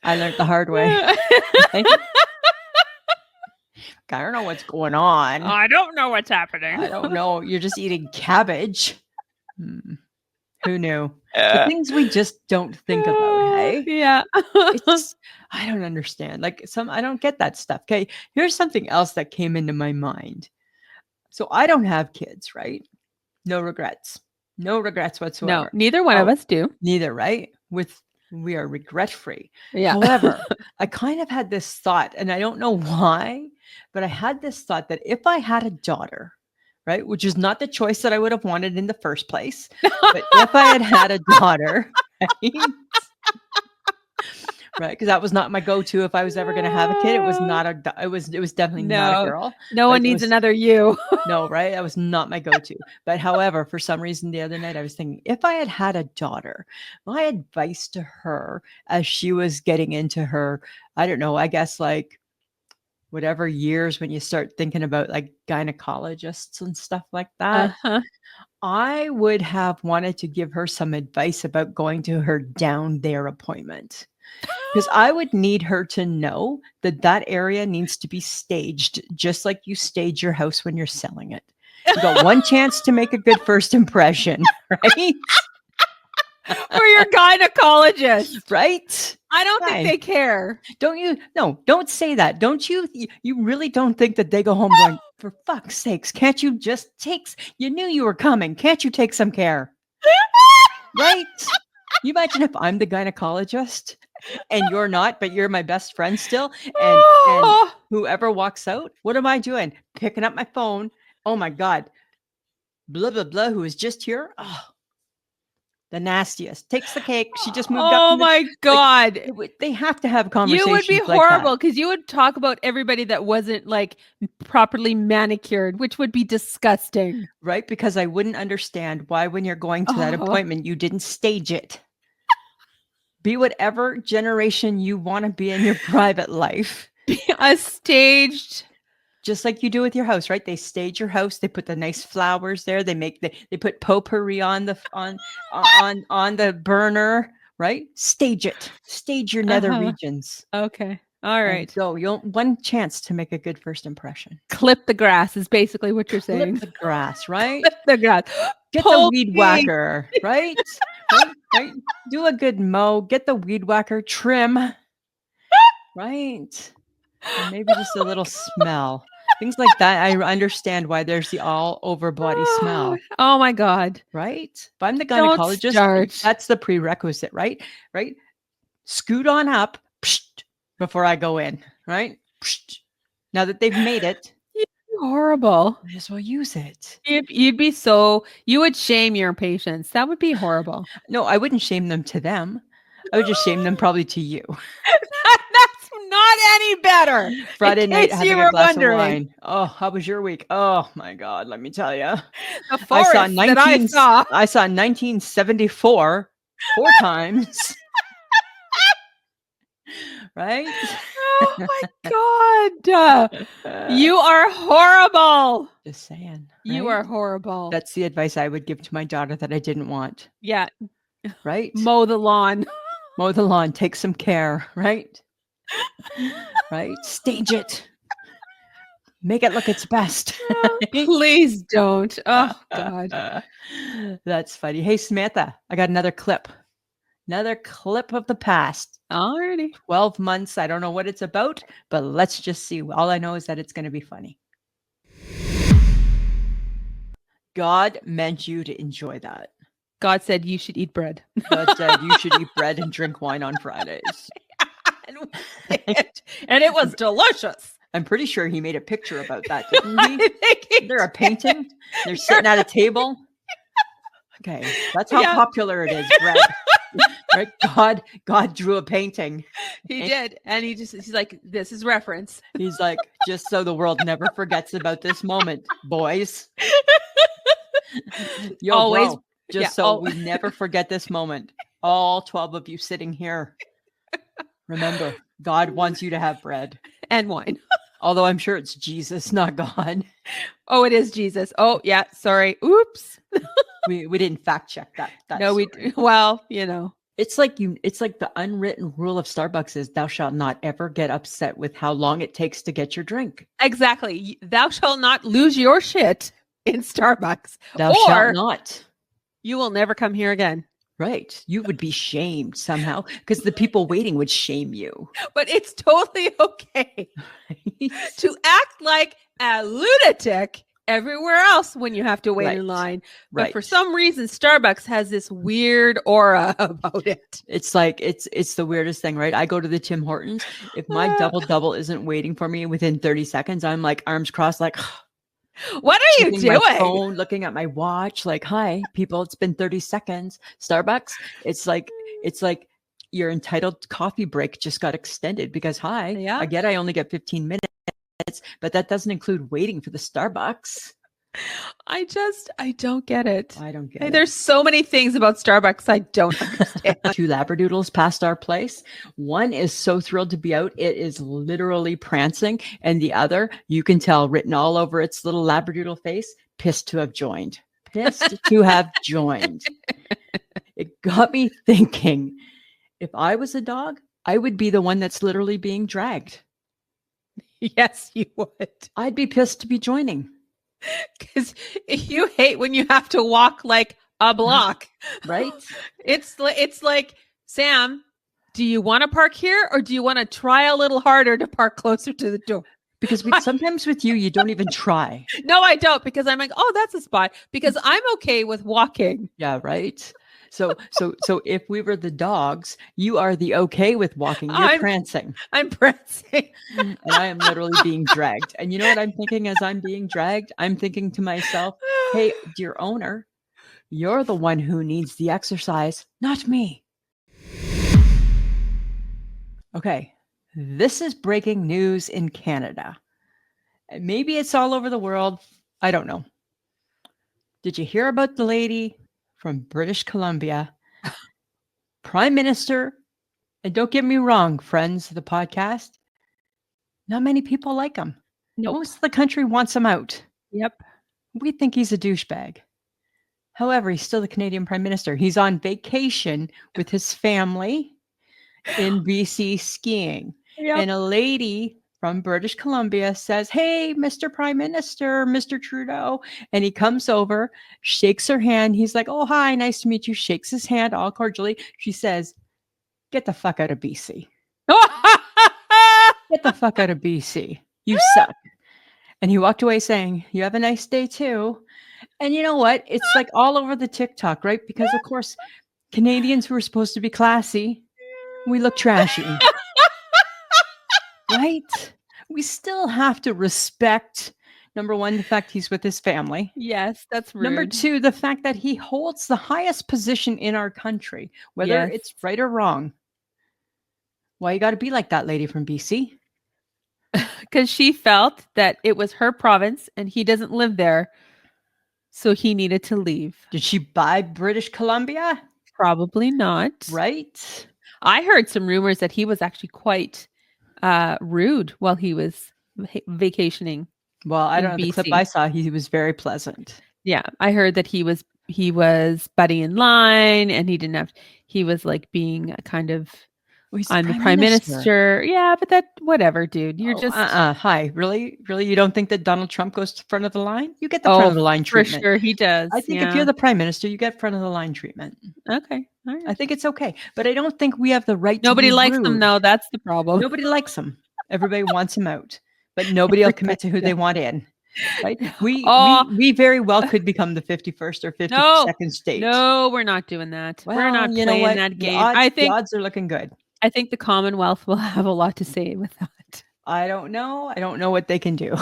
I learned the hard way. I don't know what's going on.
I don't know what's happening.
I don't know. You're just eating cabbage. Who knew? The things we just don't think about, hey?
Yeah.
I don't understand. Like I don't get that stuff. Okay. Here's something else that came into my mind. So I don't have kids, right? No regrets. No regrets whatsoever.
No, neither one of us do.
Neither, right? We are regret-free.
Yeah.
However, I kind of had this thought, and I don't know why, but I had this thought that if I had a daughter, right, which is not the choice that I would have wanted in the first place, but if I had a daughter, right? Right, because that was not my go-to if I was ever going to have a kid. It was not it was definitely not a girl.
No one needs another you.
No, right? That was not my go-to. But however, for some reason the other night I was thinking, if I had a daughter, my advice to her as she was getting into her, I don't know, I guess like whatever years when you start thinking about like gynecologists and stuff like that, I would have wanted to give her some advice about going to her down there appointment. Because I would need her to know that area needs to be staged just like you stage your house when you're selling it. You got one chance to make a good first impression, right?
For your gynecologist,
right?
I don't think they care.
Don't you? No, don't say that. Don't you? You really don't think that they go home going, for fuck's sakes, can't you just you knew you were coming. Can't you take some care? Right? You imagine if I'm the gynecologist and you're not, but you're my best friend still. And whoever walks out, what am I doing? Picking up my phone. Oh my God. Blah, blah, blah, who is just here. Oh, the nastiest. Takes the cake. She just moved up.
Oh my God.
Like, they have to have conversations.
You would be horrible because you would talk about everybody that wasn't like properly manicured, which would be disgusting.
Right? Because I wouldn't understand why when you're going to that appointment, you didn't stage it. Be whatever generation you want to be in your private life.
Be a staged
just like you do with your house, right? They stage your house. They put the nice flowers there. They put potpourri on the burner, right? Stage it. Stage your nether regions.
Okay. All right.
So you'll one chance to make a good first impression.
Clip the grass is basically what you're saying.
Clip the grass, right?
Clip the grass.
Get the weed whacker, right? Right? Do a good mow. Get the weed whacker. Trim, right? And maybe just a little smell. Things like that. I understand why there's the all over body smell.
Oh my God.
Right? If I'm the gynecologist, that's the prerequisite, right? Right? Scoot on up before I go in, right? Now that they've made it.
Horrible.
Might as well use it.
You would shame your patients. That would be horrible.
No, I wouldn't shame them to them. I would just shame them probably to you.
That's not any better.
Friday night having a glass of wine. Oh, how was your week? Oh my God, let me tell you.
The forest I saw
1974 4 times. Right?
Oh my God. You are horrible.
Just saying. Right?
You are horrible.
That's the advice I would give to my daughter that I didn't want.
Yeah.
Right?
Mow the lawn.
Mow the lawn. Take some care. Right? Right? Stage it. Make it look its best.
Please don't. Oh, God.
That's funny. Hey, Samantha, I got another clip. Another clip of the past.
Alrighty.
12 months. I don't know what it's about, but let's just see. All I know is that it's going to be funny. God meant you to enjoy that.
God said you should eat bread.
God said you should eat bread and drink wine on Fridays.
And it was delicious.
I'm pretty sure he made a picture about that, didn't he? They're a painting. They're sitting at a table. Okay, that's how popular it is, bread. Right? God drew a painting.
He did. And he's like, this is reference.
He's like, just so the world never forgets about this moment, boys. Yo, always, bro, just so we never forget this moment. All 12 of you sitting here. Remember, God wants you to have bread.
And wine.
Although I'm sure it's Jesus, not God.
Oh, it is Jesus. Oh, yeah. Sorry. Oops.
We didn't fact check that.
No, well, you know.
It's like the unwritten rule of Starbucks is thou shalt not ever get upset with how long it takes to get your drink.
Exactly. Thou shalt not lose your shit in Starbucks.
Thou shalt not.
You will never come here again.
Right. You would be shamed somehow because the people waiting would shame you.
But it's totally okay to act like a lunatic everywhere else when you have to wait in line. But for some reason, Starbucks has this weird aura about it.
It's like, it's the weirdest thing, right? I go to the Tim Hortons. If my double isn't waiting for me within 30 seconds, I'm like arms crossed, like,
what are you doing?
My phone, looking at my watch, like, hi, people, it's been 30 seconds. Starbucks, it's like your entitled coffee break just got extended because, I get I only get 15 minutes, but that doesn't include waiting for the Starbucks.
I don't get it.
I don't get it.
There's so many things about Starbucks I don't understand.
2 Labradoodles passed our place. One is so thrilled to be out. It is literally prancing. And the other, you can tell written all over its little Labradoodle face, pissed to have joined. Pissed to have joined. It got me thinking, if I was a dog, I would be the one that's literally being dragged.
Yes, you would.
I'd be pissed to be joining.
Because you hate when you have to walk like a block,
right?
It's like, Sam, do you want to park here or do you want to try a little harder to park closer to the door?
Because sometimes with you don't even try.
No, I don't, because I'm like, oh, that's a spot. Because I'm okay with walking.
Yeah, right. So if we were the dogs, you are the okay with walking. You're prancing.
I'm prancing.
And I am literally being dragged. And you know what I'm thinking as I'm being dragged? I'm thinking to myself, hey, dear owner, you're the one who needs the exercise, not me. Okay, this is breaking news in Canada. Maybe it's all over the world. I don't know. Did you hear about the lady from British Columbia, Prime Minister? And don't get me wrong, friends of the podcast, not many people like him.
Nope.
Most of the country wants him out.
Yep.
We think he's a douchebag. However, he's still the Canadian Prime Minister. He's on vacation with his family in BC skiing.
Yep.
And a lady from British Columbia says, "Hey, Mr. Prime Minister, Mr. Trudeau." And he comes over, shakes her hand. He's like, "Oh, hi, nice to meet you." Shakes his hand all cordially. She says, "Get the fuck out of BC. Get the fuck out of BC. You suck." And he walked away saying, "You have a nice day too." And you know what? It's like all over the TikTok, right? Because of course, Canadians who are supposed to be classy, we look trashy. Right? We still have to respect, number one, the fact he's with his family.
Yes, that's rude.
Number two, the fact that he holds the highest position in our country, whether it's right or wrong. Why you got to be like that lady from BC?
Because she felt that it was her province and he doesn't live there. So he needed to leave.
Did she buy British Columbia?
Probably not.
Right?
I heard some rumors that he was actually quite rude while he was vacationing.
Well, I don't know. The clip I saw, he was very pleasant.
Yeah, I heard that he was buddy in line, and he was like being kind of, I'm the prime minister. Yeah, but that, whatever, dude. You're just
hi, really, you don't think that Donald Trump goes to front of the line? You get the front of the line treatment.
For sure, he does.
I think if you're the prime minister, you get front of the line treatment.
Okay, all right.
I think it's okay, but I don't think we have the right.
Nobody
to be
likes
rude.
him, though. That's the problem.
Nobody likes him. Everybody wants him out, but nobody will commit to who they want in. Right? We very well could become the 51st or 52nd state.
No, we're not doing that.
Well,
we're not playing that game.
I think the odds are looking good.
I think the Commonwealth will have a lot to say with that.
I don't know. I don't know what they can do.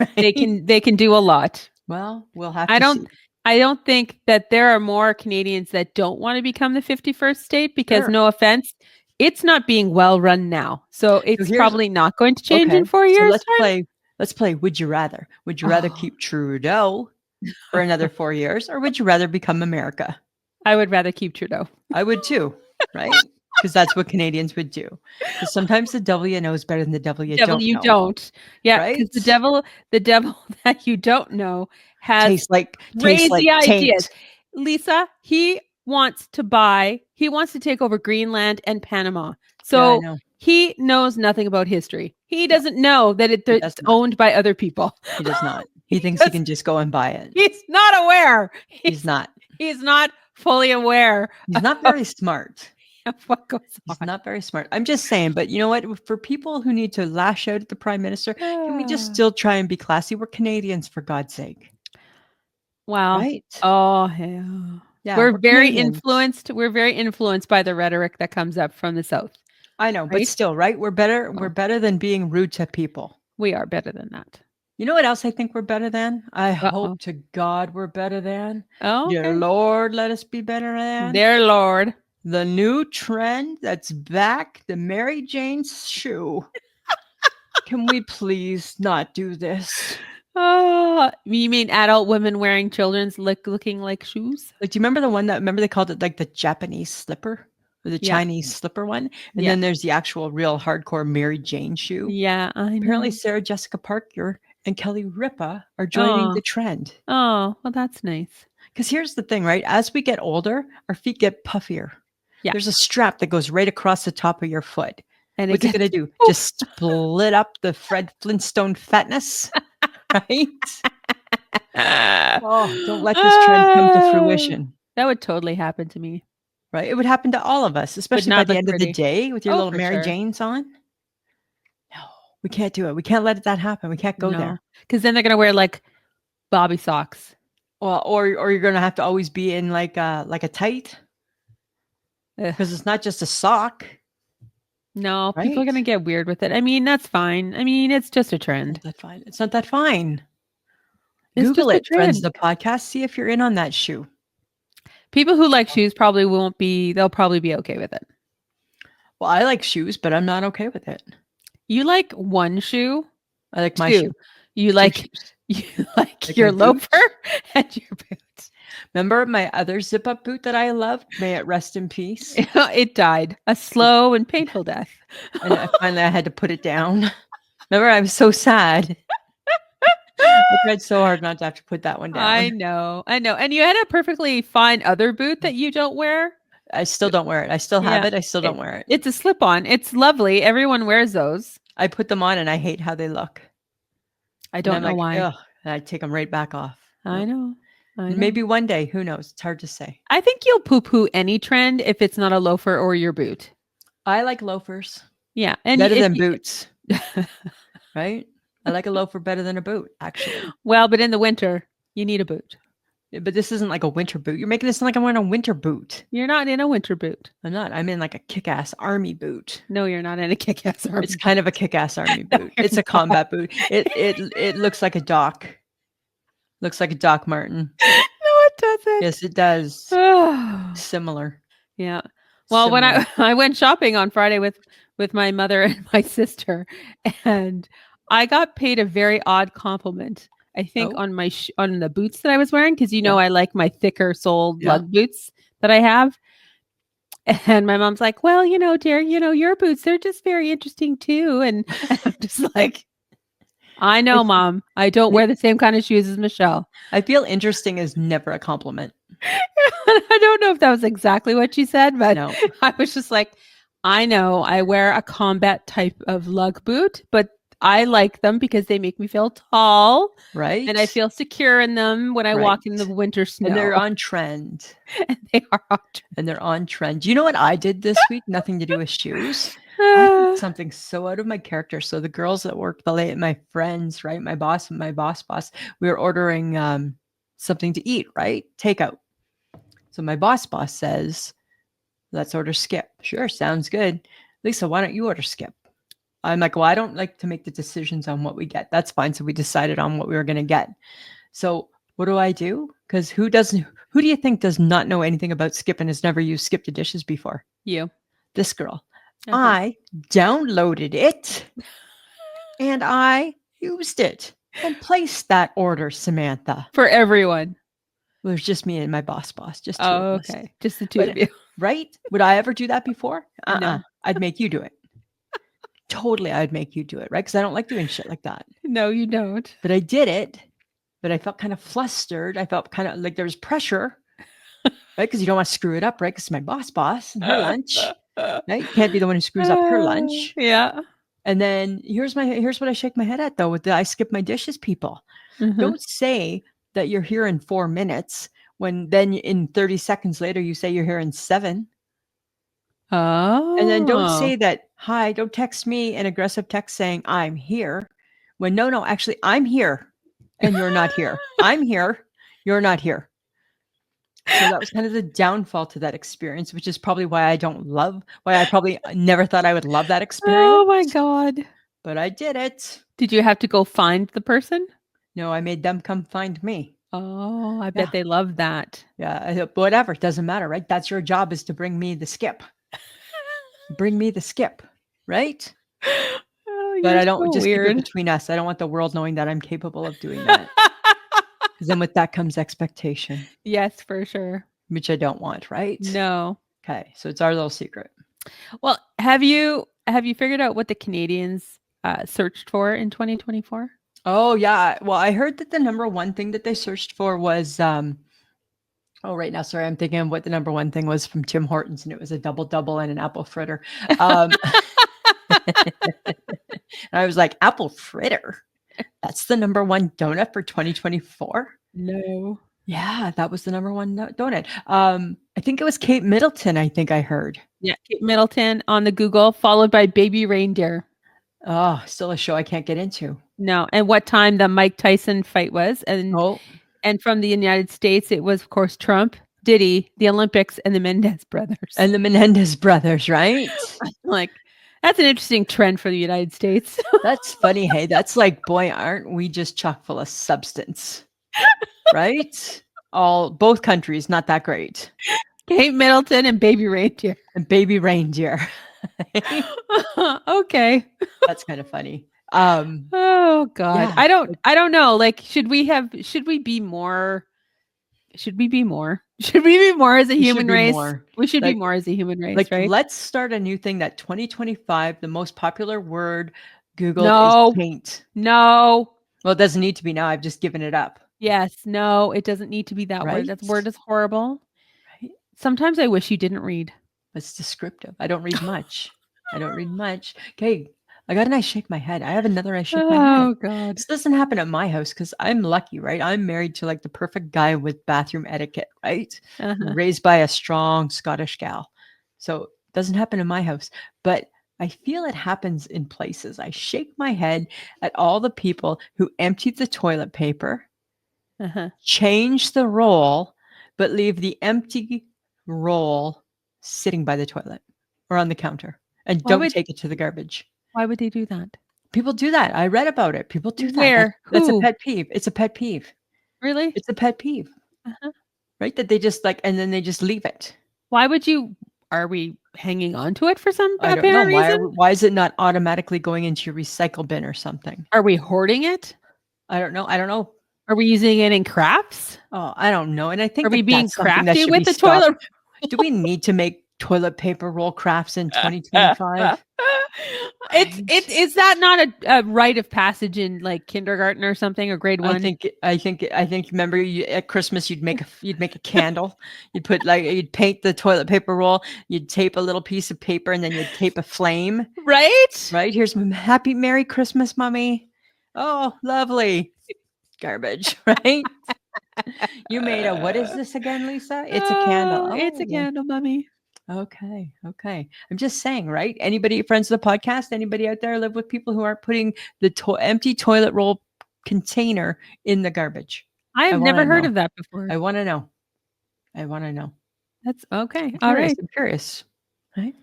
Right?
They can do a lot.
Well, we'll have to see.
I don't think that there are more Canadians that don't want to become the 51st state because, no offense, it's not being well run now. So it's probably not going to change in 4 years.
So let's play Would You Rather. Would you rather keep Trudeau for another 4 years, or would you rather become America?
I would rather keep Trudeau.
I would too, right? Because that's what Canadians would do. Because sometimes the devil you know is better than the devil you don't.
Yeah, because the devil that you don't know has
tastes like
crazy ideas.
Taint.
Lisa, he wants to take over Greenland and Panama. So he knows nothing about history. He doesn't know that it's owned by other people.
He does not. He thinks he can just go and buy it.
He's not aware.
He's not.
He's not fully aware.
He's not very smart.
What goes on.
He's not very smart. I'm just saying, but you know what? For people who need to lash out at the prime minister, can we just still try and be classy? We're Canadians, for God's sake.
Wow.
Right?
Oh, hell. Yeah, we're very influenced. We're very influenced by the rhetoric that comes up from the South.
I know, but still, right? We're better. We're better than being rude to people.
We are better than that.
You know what else I think we're better than? I hope to God we're better than.
Oh, okay.
Dear Lord, let us be better than.
Dear Lord.
The new trend that's back, the Mary-Janes shoe. Can we please not do this?
Oh, you mean adult women wearing children's looking like shoes?
Like, do you remember the one remember they called it like the Japanese slipper? Or the Chinese slipper one? And then there's the actual real hardcore Mary-Jane shoe.
Yeah, I know.
Apparently Sarah Jessica Parker and Kelly Ripa are joining the trend.
Oh, well, that's nice.
Because here's the thing, right? As we get older, our feet get puffier. Yeah. There's a strap that goes right across the top of your foot. And what's it going to do? Just split up the Fred Flintstone fatness, right? Oh, don't let this trend come to fruition.
That would totally happen to me.
Right? It would happen to all of us, especially by the end of the day with your little Mary-Janes on. No, we can't do it. We can't let that happen. We can't go there.
Because then they're going to wear like bobby socks.
Well, or you're going to have to always be in like a tight. Because it's not just a sock.
No, people are going to get weird with it. I mean, that's fine. I mean, it's just a trend.
It's not that fine. It's not that fine. Google it, friends, the podcast. See if you're in on that shoe.
People who like shoes probably won't be. They'll probably be okay with it.
Well, I like shoes, but I'm not okay with it.
You like one shoe?
I like my shoe.
You like your loafer and your boots.
Remember my other zip-up boot that I loved? May it rest in peace.
It died a slow and painful death.
And finally I had to put it down. Remember, I was so sad. I tried so hard not to have to put that one down.
I know. And you had a perfectly fine other boot that you don't wear.
I still don't wear it. I still have it. I still don't wear it.
It's a slip-on. It's lovely. Everyone wears those.
I put them on and I hate how they look.
I don't know why.
Ugh, and I take them right back off.
I know.
Maybe one day. Who knows? It's hard to say.
I think you'll poo-poo any trend if it's not a loafer or your boot.
I like loafers.
Yeah. And
better than boots. Right? I like a loafer better than a boot, actually.
Well, but in the winter, you need a boot.
But this isn't like a winter boot. You're making it sound like I'm wearing a winter boot.
You're not in a winter boot.
I'm not. I'm in like a kick-ass army boot.
No, you're not in a kick-ass army.
It's kind of a kick-ass army boot. It's a combat boot. It looks like a Doc. Looks like a Doc Martin.
No, it doesn't.
Yes, it does. Similar.
Yeah. Well, when I went shopping on Friday with my mother and my sister, and I got paid a very odd compliment. I think on my on the boots that I was wearing, because I like my thicker soled lug boots that I have. And my mom's like, "Well, dear, your boots, they're just very interesting too." And I'm just like, I know, Mom. I don't wear the same kind of shoes as Michelle.
I feel interesting is never a compliment.
I don't know if that was exactly what she said, but no. I was just like, I know I wear a combat type of lug boot, but I like them because they make me feel tall.
Right.
And I feel secure in them when I walk in the winter snow.
And they're on trend.
And they are on trend.
And they're on trend. You know what I did this week? Nothing to do with shoes. I did something so out of my character. So the girls that work late, my friends, right? My boss and my boss, we were ordering something to eat, right? Takeout. So my boss says, let's order Skip. Sure, sounds good. Lisa, why don't you order Skip? I'm like, well, I don't like to make the decisions on what we get. That's fine. So we decided on what we were going to get. So what do? Because who do you think does not know anything about Skip and has never used Skip to dishes before?
You.
This girl. Okay. I downloaded it and I used it and placed that order, Samantha.
For everyone.
Well, it was just me and my boss. Just two
of us. Okay. Just the two of you.
Right? Would I ever do that before?
No.
I'd make you do it. Totally, I'd make you do it, right? Because I don't like doing shit like that.
No, you don't.
But I did it. But I felt kind of flustered. I felt kind of like there was pressure, right? Because you don't want to screw it up, right? Because it's my boss and her lunch, right? You can't be the one who screws up her lunch.
Yeah.
And then here's what I shake my head at though. With the I skip my dishes, people. Mm-hmm. Don't say that you're here in 4 minutes when then in 30 seconds later you say you're here in 7.
Oh.
And then don't say that, hi, don't text me an aggressive text saying I'm here. When no, actually I'm here and you're not here. I'm here, you're not here. So that was kind of the downfall to that experience, which is probably why I probably never thought I would love that experience.
Oh my God.
But I did it.
Did you have to go find the person?
No, I made them come find me.
Oh, I bet they love that.
Yeah, whatever. It doesn't matter, right? That's your job, is to bring me the Skip. Bring me the Skip, right?
Oh,
but I don't
so
just
weird.
Keep it between us. I don't want the world knowing that I'm capable of doing that. Because then with that comes expectation.
Yes, for sure.
Which I don't want, right?
No.
Okay, so it's our little secret.
Well, have you figured out what the Canadians searched for in 2024?
Oh yeah. Well, I heard that the number one thing that they searched for was right now, sorry, I'm thinking of what the number one thing was from Tim Hortons, and it was a double and an apple fritter. And I was like, apple fritter? That's the number one donut for 2024?
No.
Yeah, that was the number one donut. I think it was Kate Middleton, I think I heard.
Yeah, Kate Middleton on the Google, followed by baby reindeer.
Oh, still a show I can't get into.
No. And what time the Mike Tyson fight was. And from the United States, it was, of course, Trump, Diddy, the Olympics, and the Menendez brothers.
And the Menendez brothers, right?
Like, that's an interesting trend for the United States.
That's funny. Hey, that's like, boy, aren't we just chock full of substance? Right? Both countries, not that great.
Kate Middleton and baby reindeer. Okay.
That's kind of funny.
Oh God. Yeah. I don't know. Like, should we be more as a human race? We should be more as a human race, right?
Let's start a new thing that 2025, the most popular word Google is taint.
No.
Well, it doesn't need to be now. I've just given it up.
Yes. No, it doesn't need to be that word. That
Right?
word is horrible.
Right?
Sometimes I wish you didn't read.
It's descriptive. I don't read much. I don't read much. Okay. I got a nice shake my head. I have another I shake my head.
Oh God.
This doesn't happen at my house because I'm lucky, right? I'm married to like the perfect guy with bathroom etiquette, right?
Uh-huh.
Raised by a strong Scottish gal. So it doesn't happen in my house. But I feel it happens in places. I shake my head at all the people who empty the toilet paper,
Uh-huh.
change the roll, but leave the empty roll sitting by the toilet or on the counter and
Why
don't
would
take it to the garbage.
why would they do that?
People do that. I read about it. People do that.
Where?
That's a
Who?
pet peeve. It's a pet peeve.
Really?
It's a pet peeve,
Uh-huh.
right? That they just like, and then they just leave it.
Why would you? Are we hanging on to it for some
I don't know
apparent reason?
why is it not automatically going into your recycle bin or something?
Are we hoarding it?
I don't know. I don't know.
Are we using it in crafts?
Oh, I don't know. And I think
Are we
that
being
that's something that
crafty
should
with
be
the
stopped.
toilet?
Do we need to make toilet paper roll crafts in 2025?
Is that not a rite of passage in like kindergarten or something or grade one?
I think. Remember, at Christmas you'd make a candle. You'd paint the toilet paper roll. You'd tape a little piece of paper, and then you'd tape a flame.
Right?
Right here's happy Merry Christmas, Mommy. Oh, lovely. Garbage, right? You made a what is this again, Lisa? It's a candle.
It's a candle, Mommy.
Okay. I'm just saying, right? Anybody, friends of the podcast, anybody out there live with people who aren't putting the empty toilet roll container in the garbage?
I have never heard of that before.
I want to know.
That's okay.
I'm
All right.
curious. Right?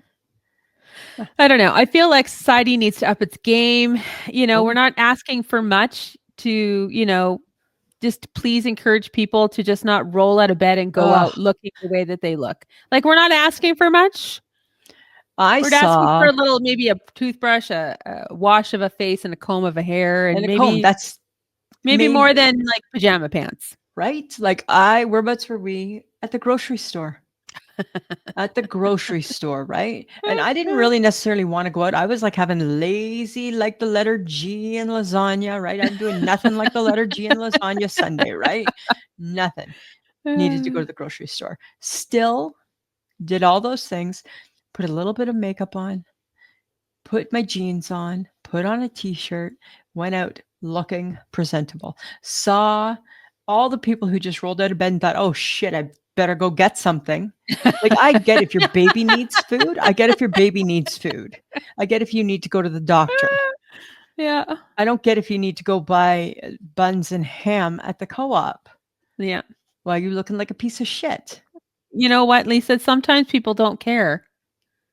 I don't know. I feel like society needs to up its game.
Oh.
We're not asking for much to, just please encourage people to just not roll out of bed and go out looking the way that they look. Like, we're not asking for much. We're asking for a little, maybe a toothbrush, a wash of a face, and a comb of a hair, and
a
maybe
comb. That's
maybe more than like pajama pants.
Right? Like whereabouts were we? At the grocery store. At the grocery store, right? And I didn't really necessarily want to go out. I was like having lazy, like the letter G in lasagna, right? I'm doing nothing like the letter G in lasagna Sunday, right? Nothing. Needed to go to the grocery store. Still did all those things, put a little bit of makeup on, put my jeans on, put on a t-shirt, went out looking presentable. Saw all the people who just rolled out of bed and thought, oh shit, I better go get something. Like, I get if your baby needs food. I get if your baby needs food. I get if you need to go to the doctor.
Yeah.
I don't get if you need to go buy buns and ham at the co-op.
Yeah.
While you're looking like a piece of shit.
You know what, Lisa? Sometimes people don't care.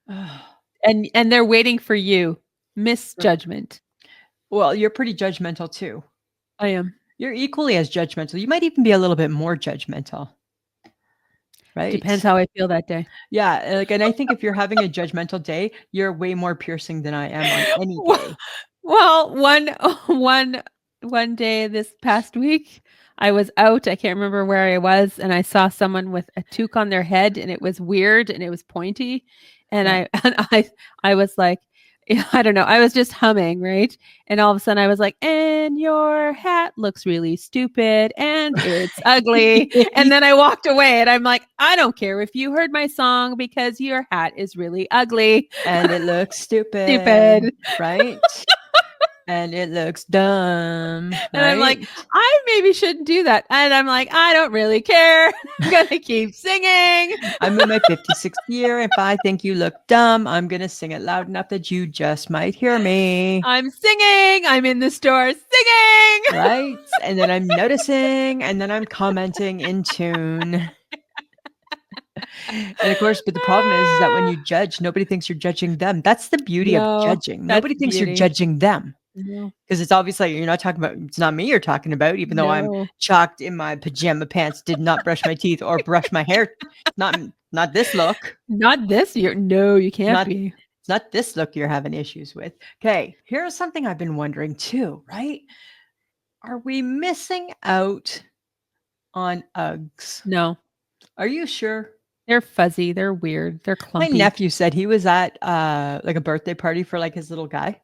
And they're waiting for you. Misjudgment.
Well, you're pretty judgmental too.
I am.
You're equally as judgmental. You might even be a little bit more judgmental. Right?
Depends how I feel that day.
Yeah, like, and I think if you're having a judgmental day, you're way more piercing than I am on any day.
Well, one day this past week, I was out. I can't remember where I was, and I saw someone with a toque on their head, and it was weird and it was pointy, and I was like, I don't know. I was just humming, right? And all of a sudden I was like, and your hat looks really stupid and it's ugly. And then I walked away and I'm like, I don't care if you heard my song because your hat is really ugly.
And it looks stupid. Right? And it looks dumb. Right?
And I'm like, I maybe shouldn't do that. And I'm like, I don't really care. I'm going to keep singing.
I'm in my 56th year. If I think you look dumb, I'm going to sing it loud enough that you just might hear me.
I'm singing. I'm in the store singing.
Right? And then I'm noticing, and then I'm commenting in tune. And of course, but the problem is that when you judge, nobody thinks you're judging them. That's the beauty of judging. Nobody thinks you're judging them. Because it's obviously you're not talking about, it's not me you're talking about, even though I'm chalked in my pajama pants, did not brush my teeth or brush my hair. Not this look.
Not this year. No, you can't be.
It's not this look you're having issues with. Okay, here's something I've been wondering too, right? Are we missing out on Uggs?
No.
Are you sure?
They're fuzzy. They're weird. They're clumpy.
My nephew said he was at like a birthday party for like his little guy.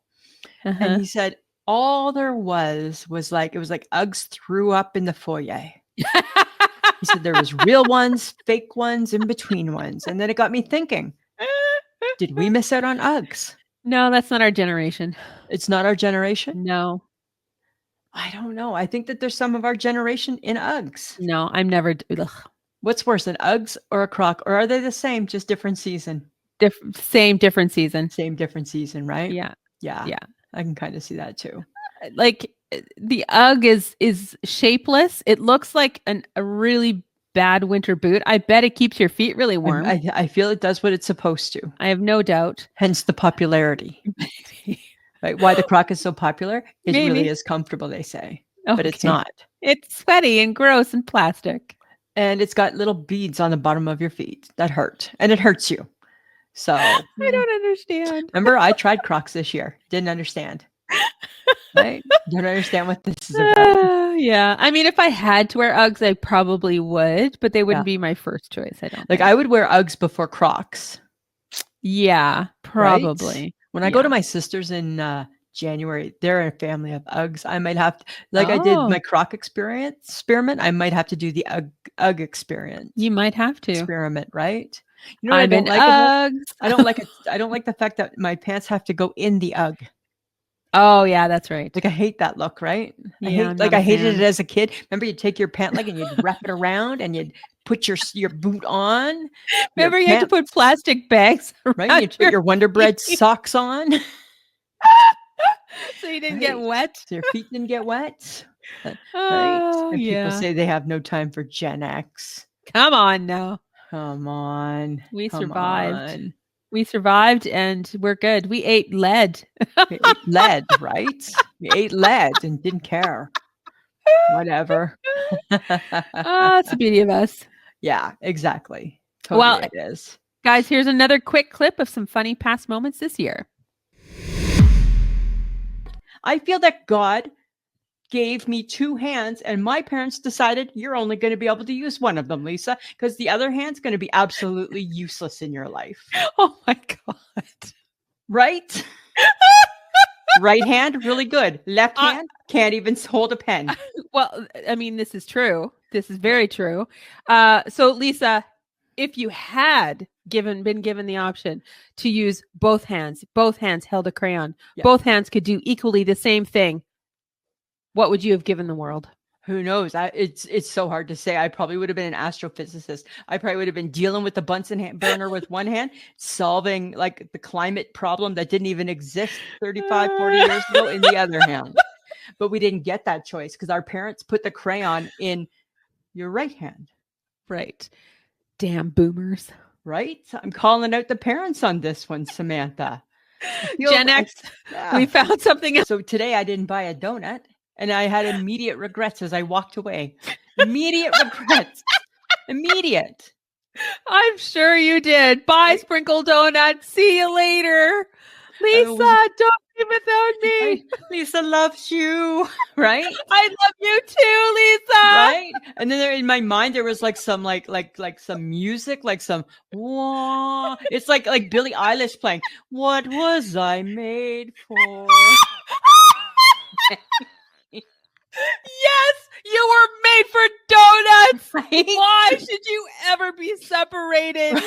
And he said all there was like, it was like Uggs threw up in the foyer. He said there was real ones, fake ones, in between ones. And then it got me thinking, did we miss out on Uggs?
No, that's not our generation.
It's not our generation?
No.
I don't know. I think that there's some of our generation in Uggs.
No, I'm never. Ugh.
What's worse, an Uggs or a Croc? Or are they the same, just different season?
Same, different season.
Same, different season, right?
Yeah.
Yeah.
Yeah.
I can kind of see that too.
Like the Ugg is shapeless. It looks like a really bad winter boot. I bet it keeps your feet really warm.
I feel it does what it's supposed to.
I have no doubt.
Hence the popularity. Right? Why the Croc is so popular? It
Maybe.
really is comfortable, they say. Okay. But it's not. It's
sweaty and gross and plastic.
And it's got little beads on the bottom of your feet that hurt. And it hurts you. So
I don't understand.
Remember, I tried Crocs this year. Didn't understand. Right? Don't understand what this is about.
Yeah. I mean, if I had to wear Uggs, I probably would, but they wouldn't be my first choice. I don't
think. I would wear Uggs before Crocs.
Yeah, probably.
Right? When I go to my sister's in January, they're a family of Uggs. I might have to, I did my Croc experiment. I might have to do the Ugg experience.
You might have to
experiment, right? You know what
I don't like
Uggs. I don't like it. I don't like the fact that my pants have to go in the Ugg.
Oh yeah, that's right.
Like I hate that look, right?
Yeah,
I hated it as a kid. Remember, you'd take your pant leg and you'd wrap it around and you'd put your boot on.
Remember, you had to put plastic bags
around. Right? You'd put your Wonder Bread socks on.
So you didn't get wet.
So your feet didn't get wet.
Oh,
and people say they have no time for GenX.
Come on now.
Come on.
We survived. We survived and we're good. We ate lead.
We ate lead, right? We ate lead and didn't care. Whatever.
It's the beauty of us.
Yeah, exactly. Totally it is.
Guys, here's another quick clip of some funny past moments this year.
I feel that God gave me two hands and my parents decided you're only going to be able to use one of them, Lisa, because the other hand's going to be absolutely useless in your life.
Oh my God.
Right? Right hand, really good. Left hand, can't even hold a pen.
Well, I mean, this is true. This is very true. So Lisa, if you had been given the option to use both hands held a crayon, both hands could do equally the same thing, what would you have given the world?
Who knows? It's so hard to say. I probably would have been an astrophysicist. I probably would have been dealing with the Bunsen burner with one hand, solving like the climate problem that didn't even exist 35, 40 years ago in the other hand. But we didn't get that choice because our parents put the crayon in your right hand.
Right. Damn boomers.
Right? I'm calling out the parents on this one, Samantha.
GenX, we found something.
So today I didn't buy a donut. And I had immediate regrets as I walked away. Immediate regrets. Immediate.
I'm sure you did. Bye, Sprinkle Donut. See you later. Lisa, don't be without me.
Lisa loves you. Right?
I love you too, Lisa.
Right? And then in my mind, there was like some like some music, like some wah. It's like Billie Eilish playing. What was I made for?
Yes, you were made for donuts. Right? Why should you ever be separated?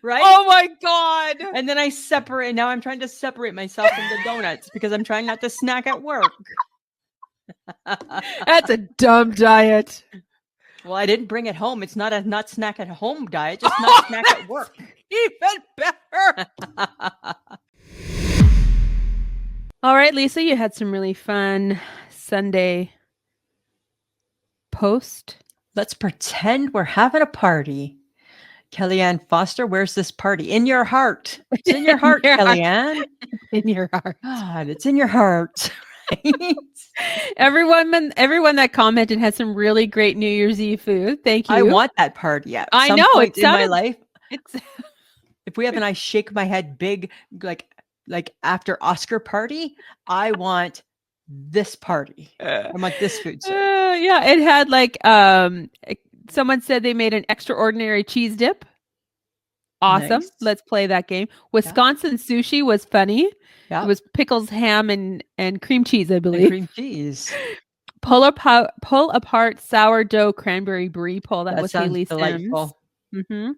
Right?
Oh my God.
And then I separate. Now I'm trying to separate myself from the donuts because I'm trying not to snack at work.
That's a dumb diet.
Well, I didn't bring it home. It's not a not snack at home diet, just not snack at work.
Even better. All right, Lisa, you had some really fun Sunday post.
Let's pretend we're having a party. Kellyanne Foster, where's this party? In your heart. It's in your heart, Kellyanne.
In your heart.
God, it's in your heart. Right?
Everyone that commented had some really great New Year's Eve food. Thank you.
I want that party. Yeah.
I know. It's
in my life. If we have an I shake my head big, like after Oscar party, I want this party. I want this food.
Yeah, it had like someone said they made an extraordinary cheese dip. Awesome.
Nice.
Let's play that game. Wisconsin sushi was funny.
Yeah.
It was pickles, ham, and cream cheese, I
And
believe.
cream cheese.
Pull apart sourdough cranberry brie. Paul, that was
sounds
Haley Sims.
delightful.
Mm-hmm.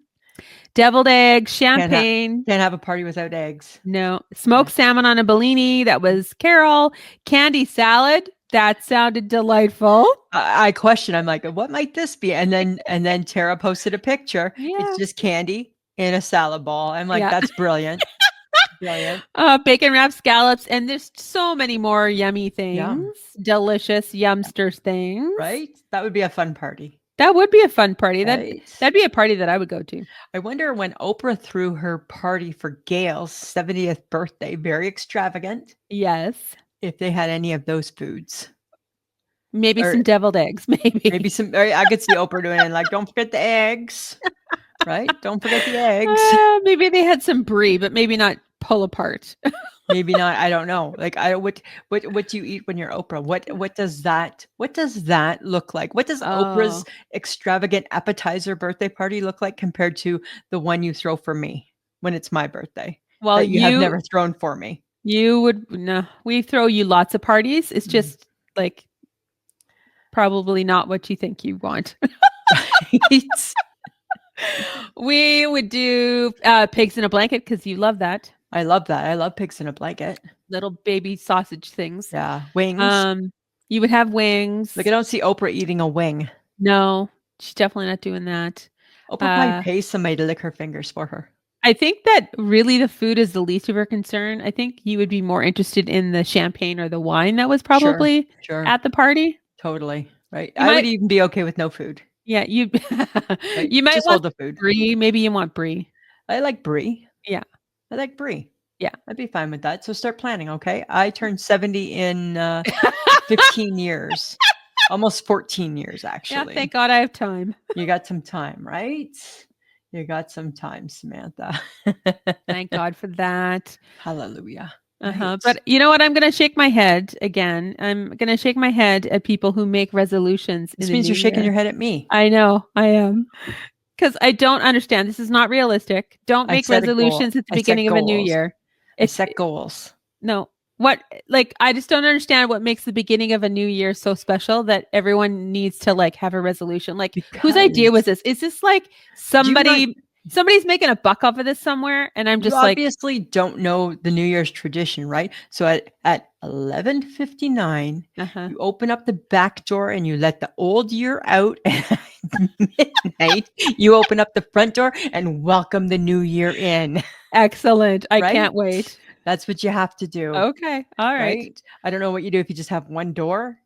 Deviled eggs,
Can't
champagne.
have a party without eggs.
No. Smoked salmon on a Bellini. That was Carol. Candy salad. That sounded delightful.
I question. I'm like, what might this be? And then Tara posted a picture.
Yeah.
It's just candy in a salad ball. I'm like,
Yeah.
that's brilliant. Brilliant.
Bacon wrapped scallops, and there's so many more yummy things.
Yum.
Delicious yumsters things.
Right? That would be a fun party.
That would be a fun party.
Right?
That'd be a party that I would go to.
I wonder when Oprah threw her party for Gail's 70th birthday, very extravagant,
Yes.
if they had any of those foods.
Maybe some deviled eggs. Maybe
some. I could see Oprah doing it, like, don't forget the eggs. Right? Don't forget the eggs.
Maybe they had some brie, but maybe not pull apart.
Maybe not. I don't know. Like, what do you eat when you're Oprah? What does that look like? What does Oprah's extravagant appetizer birthday party look like compared to the one you throw for me when it's my birthday?
Well,
that you have never thrown for me.
You would no. We throw you lots of parties. It's just like probably not what you think you want.
Right?
We would do pigs in a blanket because you love that.
I love that. I love pigs in a blanket.
Little baby sausage things.
Yeah. Wings.
You would have wings.
Like, I don't see Oprah eating a wing.
No, she's definitely not doing that.
Oprah probably pays somebody to lick her fingers for her.
I think that really the food is the least of her concern. I think you would be more interested in the champagne or the wine that was probably at the party.
Totally. Right. I would even be okay with no food.
Yeah, you
Like,
you might
just
want
hold the food.
brie. Maybe you want brie.
I like brie.
Yeah.
I like brie.
Yeah.
I'd be fine with that. So start planning, okay? I turned 70 in 15 years. Almost 14 years, actually.
Yeah, thank God I have time.
You got some time, right? You got some time, Samantha.
Thank God for that.
Hallelujah.
Right. But you know what? I'm going to shake my head again. I'm going to shake my head at people who make resolutions.
This means you're shaking your head at me.
I know. I am. Because I don't understand. This is not realistic. Don't make resolutions at the beginning of a new year.
I set goals.
No. What, like, I just don't understand what makes the beginning of a new year so special that everyone needs to, like, have a resolution. Like, whose idea was this? Is this like somebody's making a buck off of this somewhere? And I'm just like,
obviously don't know the New Year's tradition, right? So at 11:59, you open up the back door and you let the old year out. And at midnight, you open up the front door and welcome the new year in.
Excellent. I can't wait.
That's what you have to do.
Okay. All right.
I don't know what you do if you just have one door.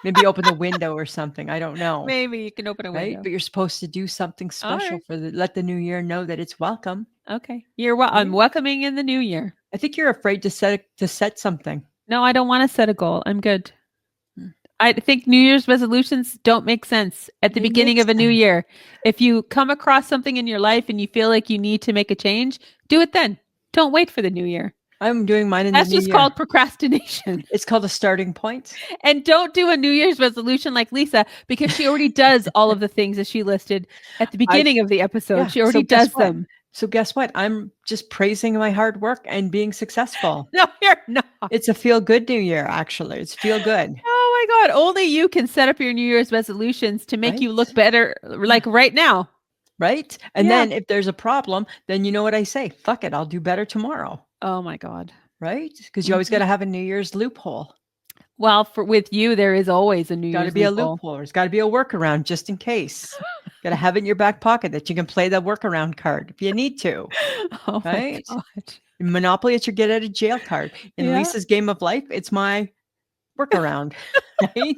Maybe open the window or something. I don't know.
Maybe you can open a window.
Right? But you're supposed to do something special let the new year know that it's welcome.
Okay. I'm welcoming in the new year.
I think you're afraid to set something.
No, I don't want to set a goal. I'm good. I think New Year's resolutions don't make sense at the beginning of a new year. If you come across something in your life and you feel like you need to make a change, do it then. Don't wait for the new year.
I'm doing mine in the new year.
That's just called procrastination.
It's called a starting point.
And don't do a New Year's resolution like Lisa, because she already does all of the things that she listed at the beginning of the episode. Yeah, she already does them.
So guess what? I'm just praising my hard work and being successful.
No, you're not.
It's a feel-good new year, actually. It's feel good.
Oh my God. Only you can set up your New Year's resolutions to make you look better, like right now.
Right? And then if there's a problem, then you know what I say? Fuck it. I'll do better tomorrow.
Oh my God.
Right? Because you always got to have a New Year's loophole.
Well, with you, there is always a New Year's loophole.
Got to be a loophole. There's got to be a workaround just in case. Got to have it in your back pocket that you can play the workaround card if you need to.
Oh
right?
My God.
In Monopoly, it's your get out of jail card. In Lisa's Game of Life, it's my workaround. Right?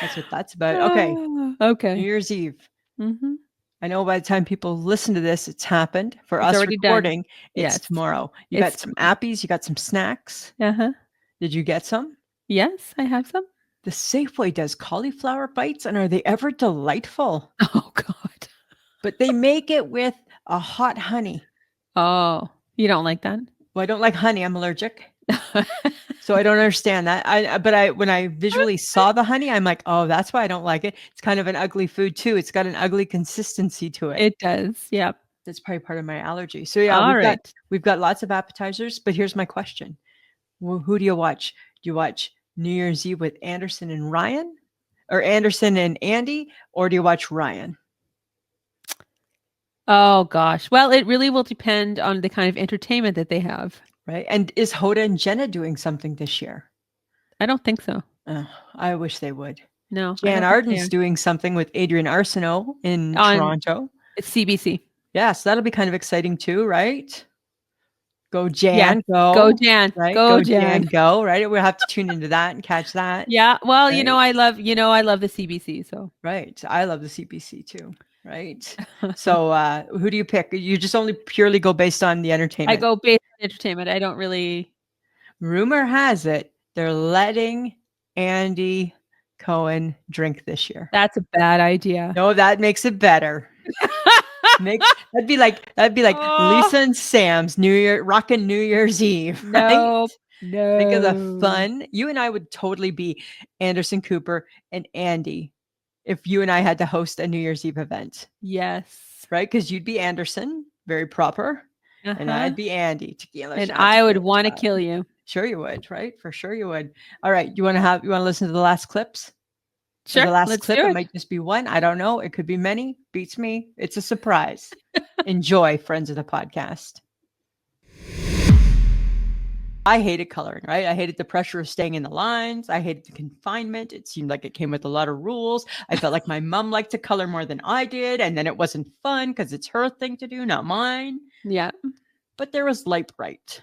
That's what that's about. Okay.
Okay.
New Year's Eve.
Mm-hmm.
I know by the time people listen to this, it's happened. For us recording, it's tomorrow. You got some appies, you got some snacks.
Uh-huh.
Did you get some?
Yes, I have some.
The Safeway does cauliflower bites, and are they ever delightful?
Oh, God.
But they make it with a hot honey.
Oh, you don't like that?
Well, I don't like honey. I'm allergic. So I don't understand that. But when I visually saw the honey, I'm like, oh, that's why I don't like it. It's kind of an ugly food too. It's got an ugly consistency to it.
It does. Yep.
That's probably part of my allergy. So yeah,
All right.
we've got lots of appetizers, but here's my question. Well, who do you watch? Do you watch New Year's Eve with Anderson and Ryan, or Anderson and Andy, or do you watch Ryan?
Oh gosh. Well, it really will depend on the kind of entertainment that they have.
Right. And is Hoda and Jenna doing something this year?
I don't think so.
Oh, I wish they would.
No.
Jan Arden's doing something with Adrian Arsenault in Toronto.
It's CBC.
Yeah, so that'll be kind of exciting too, right? Go Jan,
yeah. Go Jan,
right?
Go Jan,
go, right? We'll have to tune into that and catch that.
Yeah, well,
right?
I love the CBC, so.
Right, I love the CBC too, right? So who do you pick? You just only purely go based on the entertainment?
I go based on entertainment. I don't really.
Rumor has it they're letting Andy Cohen drink this year.
That's a bad idea.
No, that makes it better. That'd be like Lisa and Sam's rocking New Year's Eve. Right?
No.
Think of the fun. You and I would totally be Anderson Cooper and Andy if you and I had to host a New Year's Eve event.
Yes.
Right? Because you'd be Anderson, very proper, and I'd be Andy, tequila.
And I would want to kill you.
Sure you would, right? For sure you would. All right. You want to listen to the last clips?
Sure.
The last clip, it might just be one. I don't know. It could be many. Beats me. It's a surprise. Enjoy, friends of the podcast. I hated coloring, right? I hated the pressure of staying in the lines. I hated the confinement. It seemed like it came with a lot of rules. I felt like my mom liked to color more than I did. And then it wasn't fun because it's her thing to do, not mine.
Yeah.
But there was Light Bright.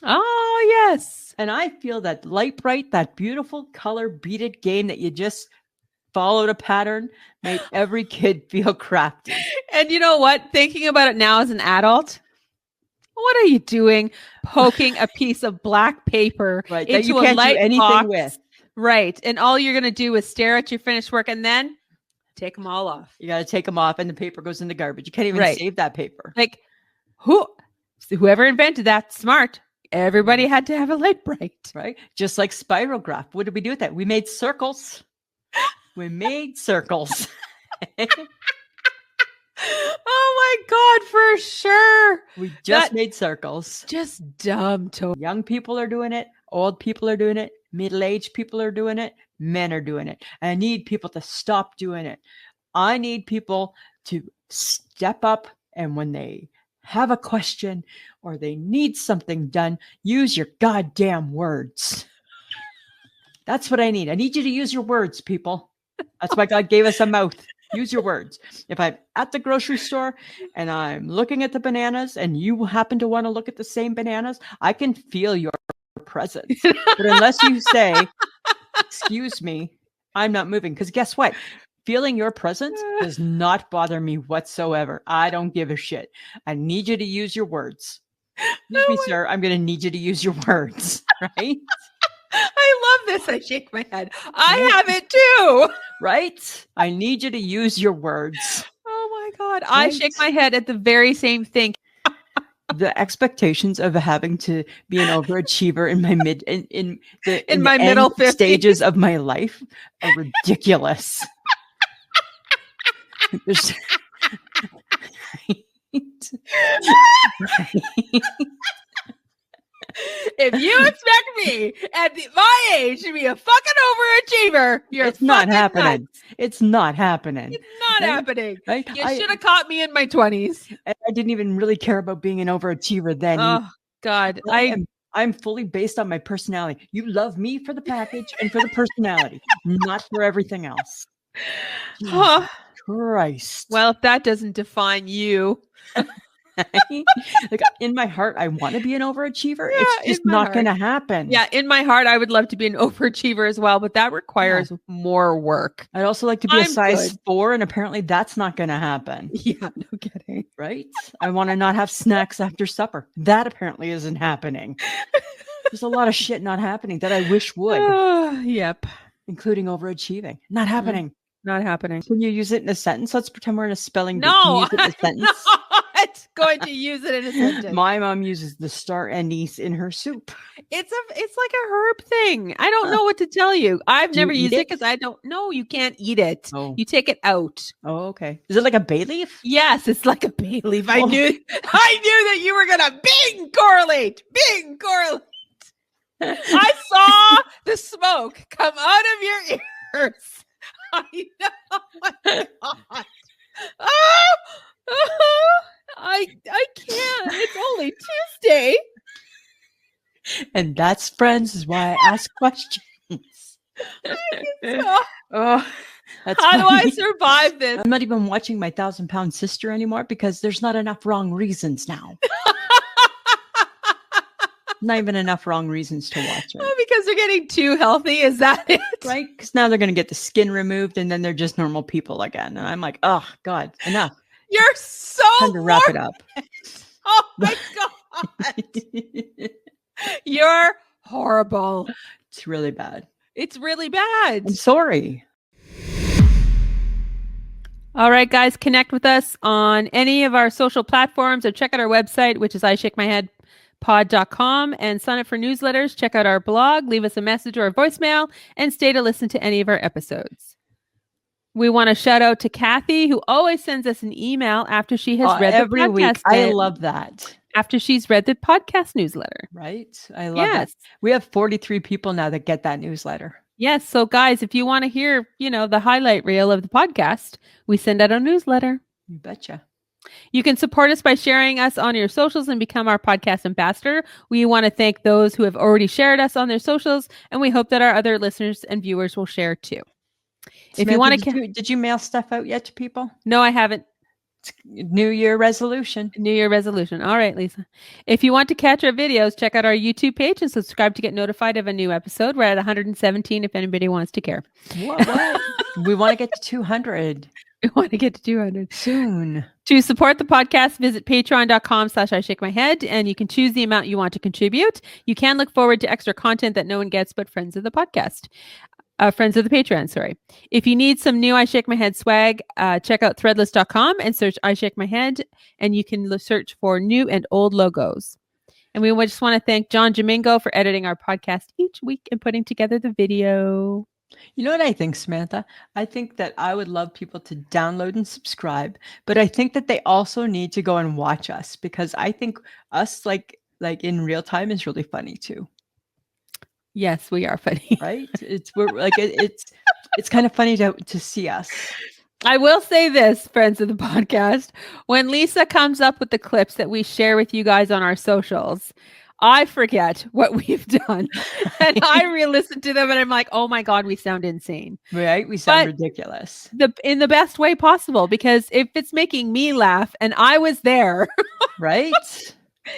Oh, yes.
And I feel that Light Bright, that beautiful color beaded game that you just followed a pattern, made every kid feel crafty.
And you know what? Thinking about it now as an adult, what are you doing? Poking a piece of black paper
right,
into
that you can't
a light
do anything
box,
with.
Right. And all you're going to do is stare at your finished work and then take them all off.
You got to take them off and the paper goes in the garbage. You can't even save that paper.
Like whoever invented that, smart. Everybody had to have a Light Bright.
Right. Just like spirograph. What did we do with that? We made circles. We made circles.
Oh my God, for sure.
We just made circles.
Just dumb.
Young people are doing it. Old people are doing it. Middle-aged people are doing it. Men are doing it. I need people to stop doing it. I need people to step up, and when they have a question or they need something done, use your goddamn words. That's what I need. I need you to use your words, people. That's why God gave us a mouth. Use your words. If I'm at the grocery store and I'm looking at the bananas and you happen to want to look at the same bananas, I can feel your presence. But unless you say, excuse me, I'm not moving. Because guess what? Feeling your presence does not bother me whatsoever. I don't give a shit. I need you to use your words. Excuse me, sir. I'm going to need you to use your words. Right?
I love this. I shake my head. I have it too.
Right? I need you to use your words.
Oh my God. Right? I shake my head at the very same thing.
The expectations of having to be an overachiever in my
middle 50s
stages of my life are ridiculous. Right.
If you expect me at my age to be a fucking overachiever,
it's not happening. Nuts. It's not happening.
It's not happening.
Right?
You should have caught me in my 20s.
I didn't even really care about being an overachiever then.
Oh God.
I'm fully based on my personality. You love me for the package and for the personality, not for everything else. Jesus Christ.
Well, if that doesn't define you.
Like in my heart, I want to be an overachiever. Yeah, it's just not going to happen.
Yeah, in my heart, I would love to be an overachiever as well, but that requires more work.
I'd also like to be a size 4, and apparently that's not going to happen.
Yeah, no kidding.
Right? I want to not have snacks after supper. That apparently isn't happening. There's a lot of shit not happening that I wish would.
Yep.
Including overachieving. Not happening.
Not happening.
Can you use it in a sentence? Let's pretend we're in a spelling bee.
No.
Can you use it in a sentence?
going to use it in a sentence.
My mom uses the star anise in her soup.
It's like a herb thing. I don't know what to tell you. I've never used it because I don't know. You can't eat it.
Oh.
You take it out.
Oh, okay. Is it like a bay leaf?
Yes, it's like a bay leaf. I knew that you were gonna bing correlate. I saw the smoke come out of your ears. I know. Oh my God. I can't. It's only Tuesday.
And that's, friends, is why I ask questions.
Oh, that's How funny. Do I survive this?
I'm not even watching my 1,000-pound sister anymore because there's not enough wrong reasons now. Not even enough wrong reasons to watch it.
Oh, because they're getting too healthy. Is that it?
Right? Because now they're going to get the skin removed and then they're just normal people again. And I'm like, oh, God, enough.
You're so
time to wrap it up.
Oh, my God. You're horrible.
It's really bad.
It's really bad.
I'm sorry.
All right, guys, connect with us on any of our social platforms or check out our website, which is ishakemyheadpod.com, and sign up for newsletters. Check out our blog, leave us a message or a voicemail, and stay to listen to any of our episodes. We want to shout out to Kathy, who always sends us an email after she has read
every
the podcast.
Week. I love that.
After she's read the podcast newsletter.
Right? I love that. We have 43 people now that get that newsletter.
Yes. So guys, if you want to hear, the highlight reel of the podcast, we send out a newsletter.
You betcha.
You can support us by sharing us on your socials and become our podcast ambassador. We want to thank those who have already shared us on their socials, and we hope that our other listeners and viewers will share too.
Samantha, if you want to, did you mail stuff out yet to people?
No, I haven't.
New Year resolution.
New Year resolution. All right, Lisa. If you want to catch our videos, check out our YouTube page and subscribe to get notified of a new episode. We're at 117 if anybody wants to care.
What? We want to get to 200.
We want to get to 200
soon.
To support the podcast, visit patreon.com/ishakemyhead, and you can choose the amount you want to contribute. You can look forward to extra content that no one gets but friends of the podcast. Friends of the Patreon, sorry. If you need some new I Shake My Head swag, check out threadless.com and search I Shake My Head, and you can search for new and old logos. And we just want to thank John Jamingo for editing our podcast each week and putting together the video.
You know what I think, Samantha? I think that I would love people to download and subscribe, but I think that they also need to go and watch us, because I think us like in real time is really funny too.
Yes, we are funny.
Right? It's kind of funny to see us.
I will say this, friends of the podcast. When Lisa comes up with the clips that we share with you guys on our socials, I forget what we've done. And I re-listen to them and I'm like, oh my God, we sound insane.
Right? We sound ridiculous.
In the best way possible, because if it's making me laugh and I was there.
Right?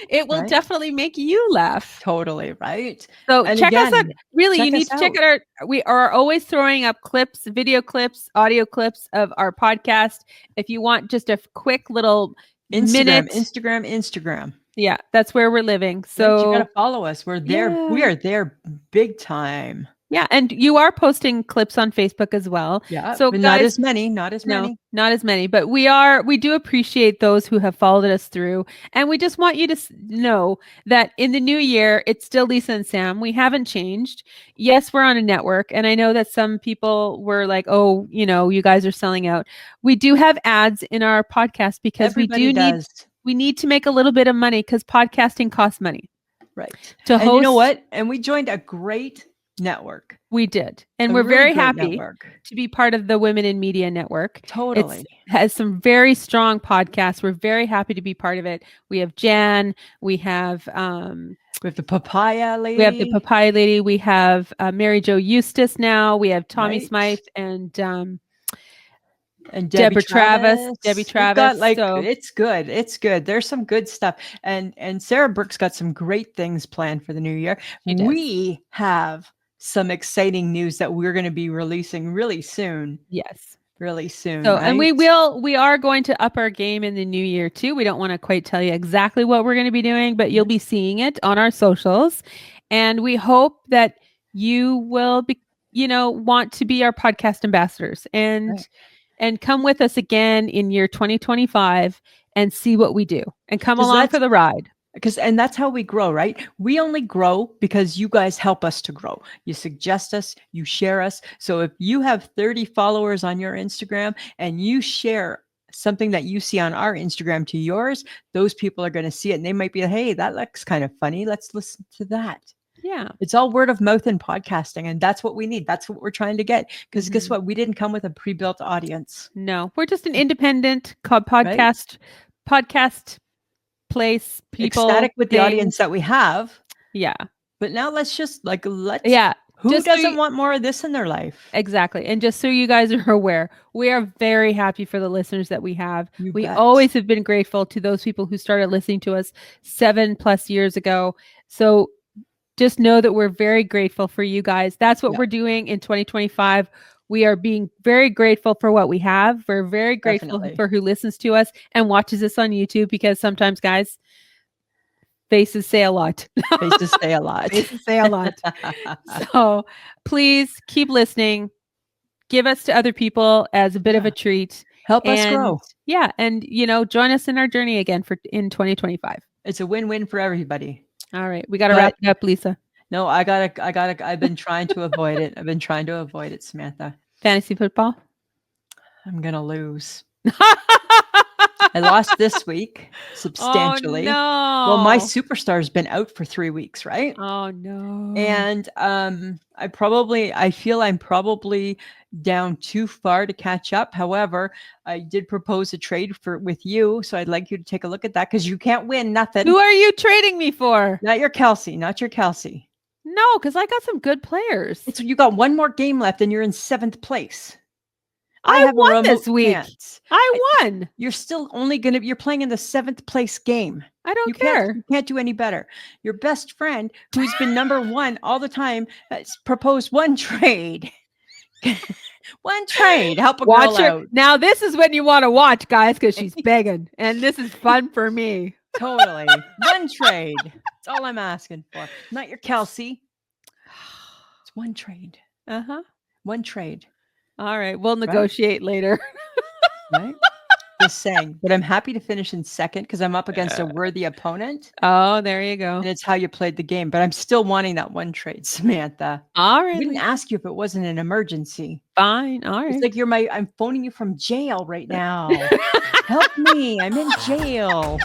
It will definitely make you laugh.
Totally, right?
So check us out. Really, you need to check it out. We are always throwing up clips, video clips, audio clips of our podcast. If you want just a quick little
Instagram.
Yeah, that's where we're living. So
you got to follow us. We're there. Yeah. We are there big time.
Yeah, and you are posting clips on Facebook as well.
Yeah, so guys, not as many. Not as many,
but we do appreciate those who have followed us through, and we just want you to know that in the new year, it's still Lisa and Sam. We haven't changed. Yes, we're on a network, and I know that some people were like, "Oh, you guys are selling out." We do have ads in our podcast because we need to make a little bit of money, because podcasting costs money.
Right. And you know what? And we joined a great network.
We did. And we're very happy to be part of the Women in Media Network.
Totally.
It has some very strong podcasts. We're very happy to be part of it. We have Jan. We have
the Papaya Lady.
We have Mary Jo Eustace now. We have Tommy Smythe and Deborah Travis. Debbie Travis.
It's good. It's good. There's some good stuff. And Sarah Brooks got some great things planned for the new year. We have some exciting news that we're going to be releasing really soon.
Yes.
Really soon.
So, and we are going to up our game in the new year too. We don't want to quite tell you exactly what we're going to be doing, but you'll be seeing it on our socials. And we hope that you will be, want to be our podcast ambassadors and come with us again in year 2025 and see what we do and come
'Cause
along for the ride.
And that's how we grow, right? We only grow because you guys help us to grow. You suggest us, you share us. So if you have 30 followers on your Instagram and you share something that you see on our Instagram to yours, those people are going to see it and they might be like, hey, that looks kind of funny. Let's listen to that.
Yeah.
It's all word of mouth and podcasting. And that's what we need. That's what we're trying to get. Because guess what? We didn't come with a pre-built audience.
No, we're just an independent podcast place, people.
Ecstatic with the audience that we have.
Yeah.
But now let's
yeah.
Who doesn't want more of this in their life?
Exactly. And just so you guys are aware, we are very happy for the listeners that we have. We
bet.
always have been grateful to those people who started listening to us 7+ years ago. So just know that we're very grateful for you guys. That's what we're doing in 2025. We are being very grateful for what we have. We're very grateful for who listens to us and watches us on YouTube, because sometimes, guys, faces say a lot.
Faces say a lot.
Faces say a lot. So please keep listening. Give us to other people as a bit of a treat.
Help us grow.
Yeah. And, join us in our journey again in 2025.
It's a win-win for everybody.
All right. We got to wrap it up, Lisa.
No, I've been trying to avoid it. I've been trying to avoid it, Samantha.
Fantasy football?
I'm going to lose. I lost this week substantially.
Oh, no.
Well, my superstar's been out for 3 weeks, right?
Oh, no.
And I feel I'm probably down too far to catch up. However, I did propose a trade with you. So I'd like you to take a look at that, because you can't win nothing.
Who are you trading me for?
Not your Kelsey.
No, because I got some good players.
You got one more game left and you're in 7th place.
I won this week. I won.
You're still you're playing in the 7th place game.
I don't care.
You can't do any better. Your best friend, who's been number 1 all the time, has proposed one trade. One trade. Help a girl out.
Now this is when you want to watch, guys, because she's begging. And this is fun for me.
Totally. One trade. That's all I'm asking for. Not your Kelsey. It's one trade. One trade.
All right. We'll negotiate later.
Right? Just saying. But I'm happy to finish in 2nd because I'm up against a worthy opponent.
Oh, there you go.
And it's how you played the game. But I'm still wanting that one trade, Samantha.
All right.
I didn't ask you if it wasn't an emergency.
Fine. All right.
It's like I'm phoning you from jail right now. Help me. I'm in jail.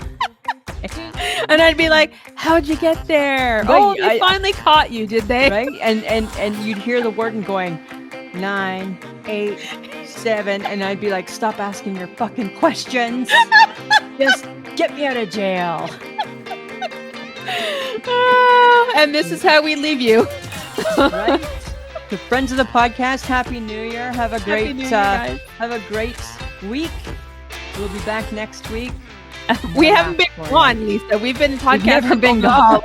And I'd be like, how'd you get there? Right, they finally caught you, did they?
Right? And you'd hear the warden going, 9, 8, 7. And I'd be like, stop asking your fucking questions. Just get me out of jail.
And this is how we leave you.
Right? To friends of the podcast, Happy New Year. Have a great week. We'll be back next week.
We haven't been gone, Lisa. We've been podcasting. We've never been gone.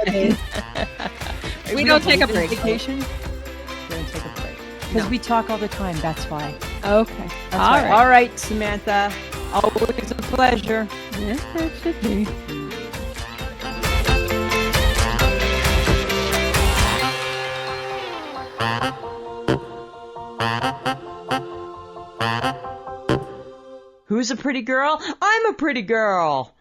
We don't take a break.
Vacation. We're going to take a break. Because we talk all the time. That's why.
Okay.
All right, Samantha. Always a pleasure.
Yes, that should be.
Who's a pretty girl? I'm a pretty girl.